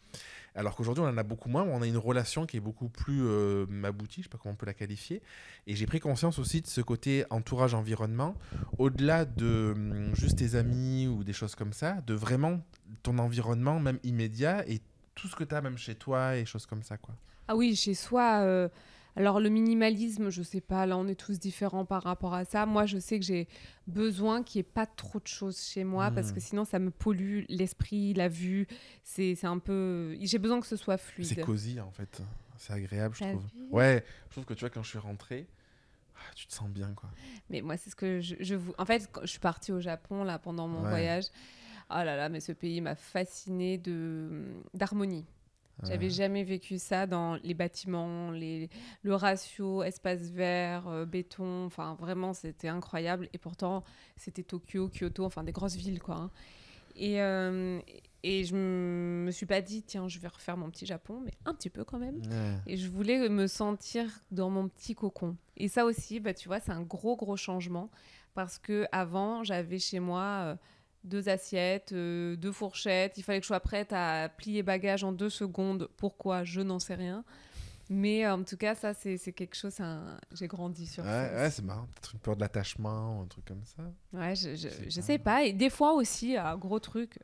Alors qu'aujourd'hui, on en a beaucoup moins. On a une relation qui est beaucoup plus aboutie, je ne sais pas comment on peut la qualifier. Et j'ai pris conscience aussi de ce côté entourage-environnement, au-delà de juste tes amis ou des choses comme ça, de vraiment ton environnement, même immédiat, et tout ce que tu as même chez toi et choses comme ça, quoi. Ah oui, chez soi... Alors le minimalisme, je sais pas, là on est tous différents par rapport à ça. Moi je sais que j'ai besoin qu'il n'y ait pas trop de choses chez moi parce que sinon ça me pollue l'esprit, la vue. C'est un peu... J'ai besoin que ce soit fluide. C'est cosy en fait, c'est agréable je trouve. Vu Ouais, je trouve que tu vois quand je suis rentré, tu te sens bien quoi. Mais moi c'est ce que En fait, quand je suis partie au Japon là pendant mon voyage, oh là là, mais ce pays m'a fascinée d'harmonie. J'avais jamais vécu ça dans les bâtiments, le ratio espace vert, béton, enfin vraiment c'était incroyable. Et pourtant c'était Tokyo, Kyoto, enfin des grosses villes quoi. Hein. Et je me suis pas dit tiens je vais refaire mon petit Japon, mais un petit peu quand même. Et je voulais me sentir dans mon petit cocon. Et ça aussi, bah, tu vois, c'est un gros changement parce que avant j'avais chez moi... 2 assiettes, 2 fourchettes. Il fallait que je sois prête à plier bagages en 2 secondes. Pourquoi ? Je n'en sais rien. Mais en tout cas, ça, c'est quelque chose... J'ai grandi sur ça. Ouais, c'est marrant. Peut-être une peur de l'attachement, un truc comme ça. Ouais, je sais pas. Et des fois aussi, un gros truc...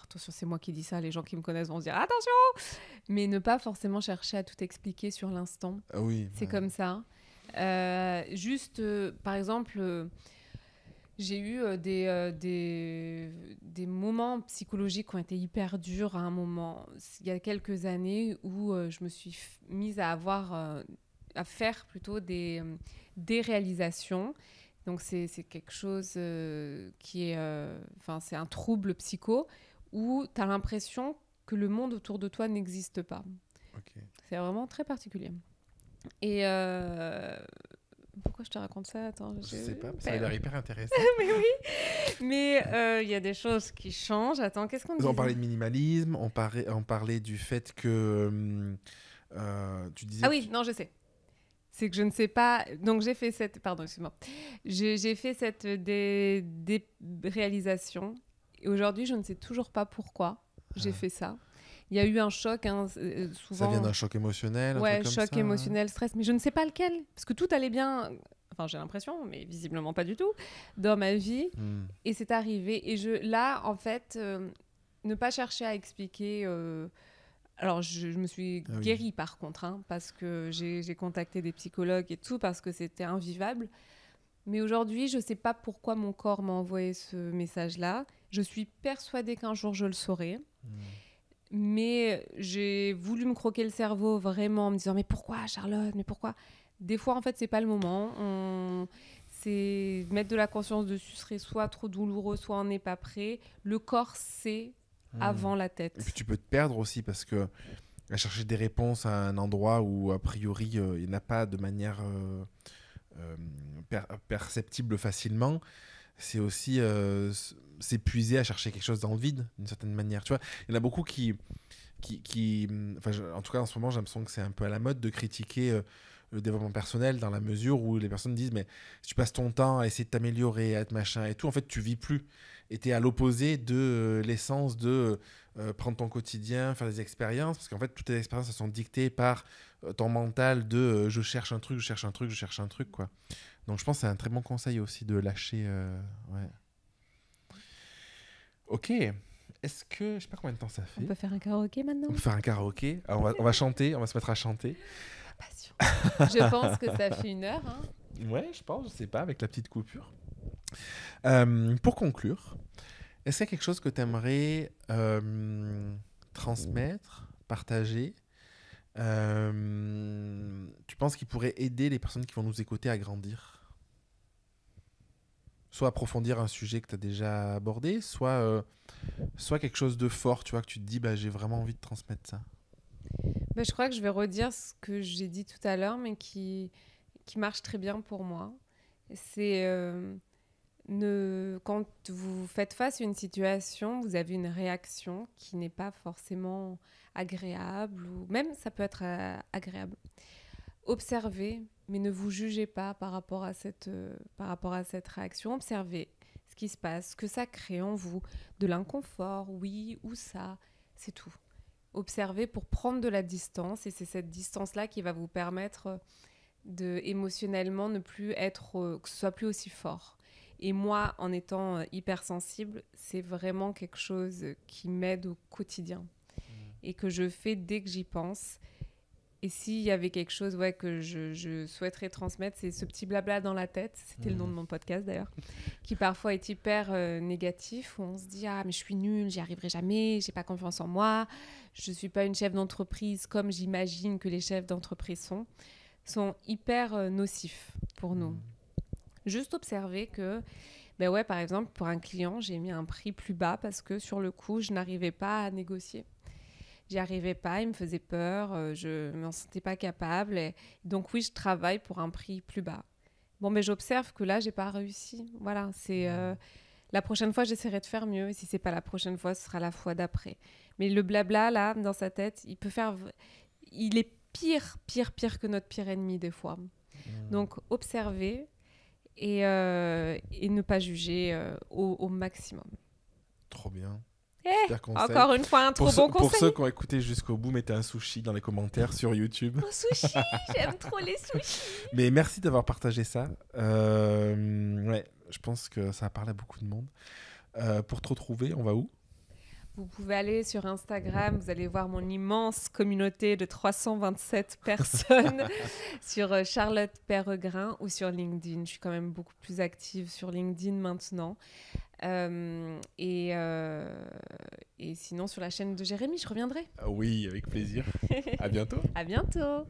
Attention, c'est moi qui dis ça. Les gens qui me connaissent vont se dire « Attention !» Mais ne pas forcément chercher à tout expliquer sur l'instant. Ah oui. C'est comme ça. Juste, par exemple... J'ai eu des moments psychologiques qui ont été hyper durs à un moment, il y a quelques années, où je me suis mise à faire plutôt des réalisations. Donc c'est quelque chose qui est... c'est un trouble psycho où tu as l'impression que le monde autour de toi n'existe pas. Okay. C'est vraiment très particulier. Et... Pourquoi je te raconte ça ? Attends, je sais pas, ça a l'air hyper intéressant. Mais oui, mais il y a des choses qui changent. Attends, qu'est-ce qu'on disait ? On parlait de minimalisme, on parlait du fait que tu disais... Ah oui, non, je sais. C'est que je ne sais pas... Donc j'ai fait cette... Pardon, excuse-moi. J'ai fait cette réalisation Et aujourd'hui, je ne sais toujours pas pourquoi j'ai fait ça. Il y a eu un choc, souvent. Ça vient d'un choc émotionnel, un Ouais, truc comme choc ça, émotionnel, stress, mais je ne sais pas lequel, parce que tout allait bien, enfin j'ai l'impression, mais visiblement pas du tout, dans ma vie, et c'est arrivé. Et là, en fait, ne pas chercher à expliquer... Alors, je me suis guérie par contre, hein, parce que j'ai contacté des psychologues et tout, parce que c'était invivable. Mais aujourd'hui, je ne sais pas pourquoi mon corps m'a envoyé ce message-là. Je suis persuadée qu'un jour, je le saurai. Mais j'ai voulu me croquer le cerveau vraiment en me disant « Mais pourquoi, Charlotte ? Mais pourquoi ?» Des fois, en fait, ce n'est pas le moment. C'est mettre de la conscience dessus serait soit trop douloureux, soit on n'est pas prêt. Le corps sait avant la tête. Et puis tu peux te perdre aussi parce que à chercher des réponses à un endroit où a priori il n'y en a pas de manière perceptible facilement, c'est aussi s'épuiser à chercher quelque chose dans le vide d'une certaine manière. Tu vois, il y en a beaucoup qui en tout cas en ce moment j'ai l'impression que c'est un peu à la mode de critiquer le développement personnel dans la mesure où les personnes disent mais si tu passes ton temps à essayer de t'améliorer, à être machin et tout, en fait tu vis plus. Et tu es à l'opposé de l'essence de prendre ton quotidien, faire des expériences, parce qu'en fait, toutes tes expériences elles sont dictées par ton mental de je cherche un truc, je cherche un truc, je cherche un truc, quoi. Donc je pense que c'est un très bon conseil aussi de lâcher. Ouais. Ok. Est-ce que... Je sais pas combien de temps ça fait. On peut faire un karaoké maintenant ? On peut faire un karaoké. Alors, on va chanter, on va se mettre à chanter. Passion. Je pense que ça fait 1 heure. Hein. Ouais, je pense, je sais pas, avec la petite coupure. Pour conclure, est-ce qu'il y a quelque chose que tu aimerais transmettre, partager tu penses qu'il pourrait aider les personnes qui vont nous écouter à grandir ? Soit approfondir un sujet que tu as déjà abordé, soit quelque chose de fort, tu vois, que tu te dis, bah, j'ai vraiment envie de transmettre ça. Bah, je crois que je vais redire ce que j'ai dit tout à l'heure, mais qui marche très bien pour moi. C'est... quand vous faites face à une situation, vous avez une réaction qui n'est pas forcément agréable, ou même ça peut être agréable. Observez, mais ne vous jugez pas par rapport à cette réaction. Observez ce qui se passe, ce que ça crée en vous, de l'inconfort, oui ou ça, c'est tout. Observez pour prendre de la distance, et c'est cette distance-là qui va vous permettre de émotionnellement ne plus être, que ce soit plus aussi fort. Et moi, en étant hypersensible, c'est vraiment quelque chose qui m'aide au quotidien et que je fais dès que j'y pense. Et s'il y avait quelque chose que je souhaiterais transmettre, c'est ce petit blabla dans la tête, c'était le nom de mon podcast d'ailleurs, qui parfois est hyper négatif, où on se dit « Ah, mais je suis nulle, j'y arriverai jamais, j'ai pas confiance en moi, je suis pas une chef d'entreprise comme j'imagine que les chefs d'entreprise sont hyper nocifs pour nous. » Juste observer que, par exemple, pour un client, j'ai mis un prix plus bas parce que sur le coup, je n'arrivais pas à négocier. J'y arrivais pas, il me faisait peur, je ne m'en sentais pas capable. Et donc oui, je travaille pour un prix plus bas. Bon, mais j'observe que là, j'ai pas réussi. Voilà, c'est la prochaine fois, j'essaierai de faire mieux. Et si c'est pas la prochaine fois, ce sera la fois d'après. Mais le blabla là, dans sa tête, il est pire que notre pire ennemi des fois. Donc observer. Et ne pas juger au maximum. Trop bien. Encore une fois, un trop bon conseil. Pour ceux qui ont écouté jusqu'au bout, mettez un sushi dans les commentaires sur YouTube. Un sushi, j'aime trop les sushis. Mais merci d'avoir partagé ça. Ouais, je pense que ça a parlé à beaucoup de monde. Pour te retrouver, on va où ? Vous pouvez aller sur Instagram, vous allez voir mon immense communauté de 327 personnes sur Charlotte Peregrin ou sur LinkedIn. Je suis quand même beaucoup plus active sur LinkedIn maintenant. Et sinon, sur la chaîne de Jérémy, je reviendrai. Oui, avec plaisir. À bientôt. À bientôt.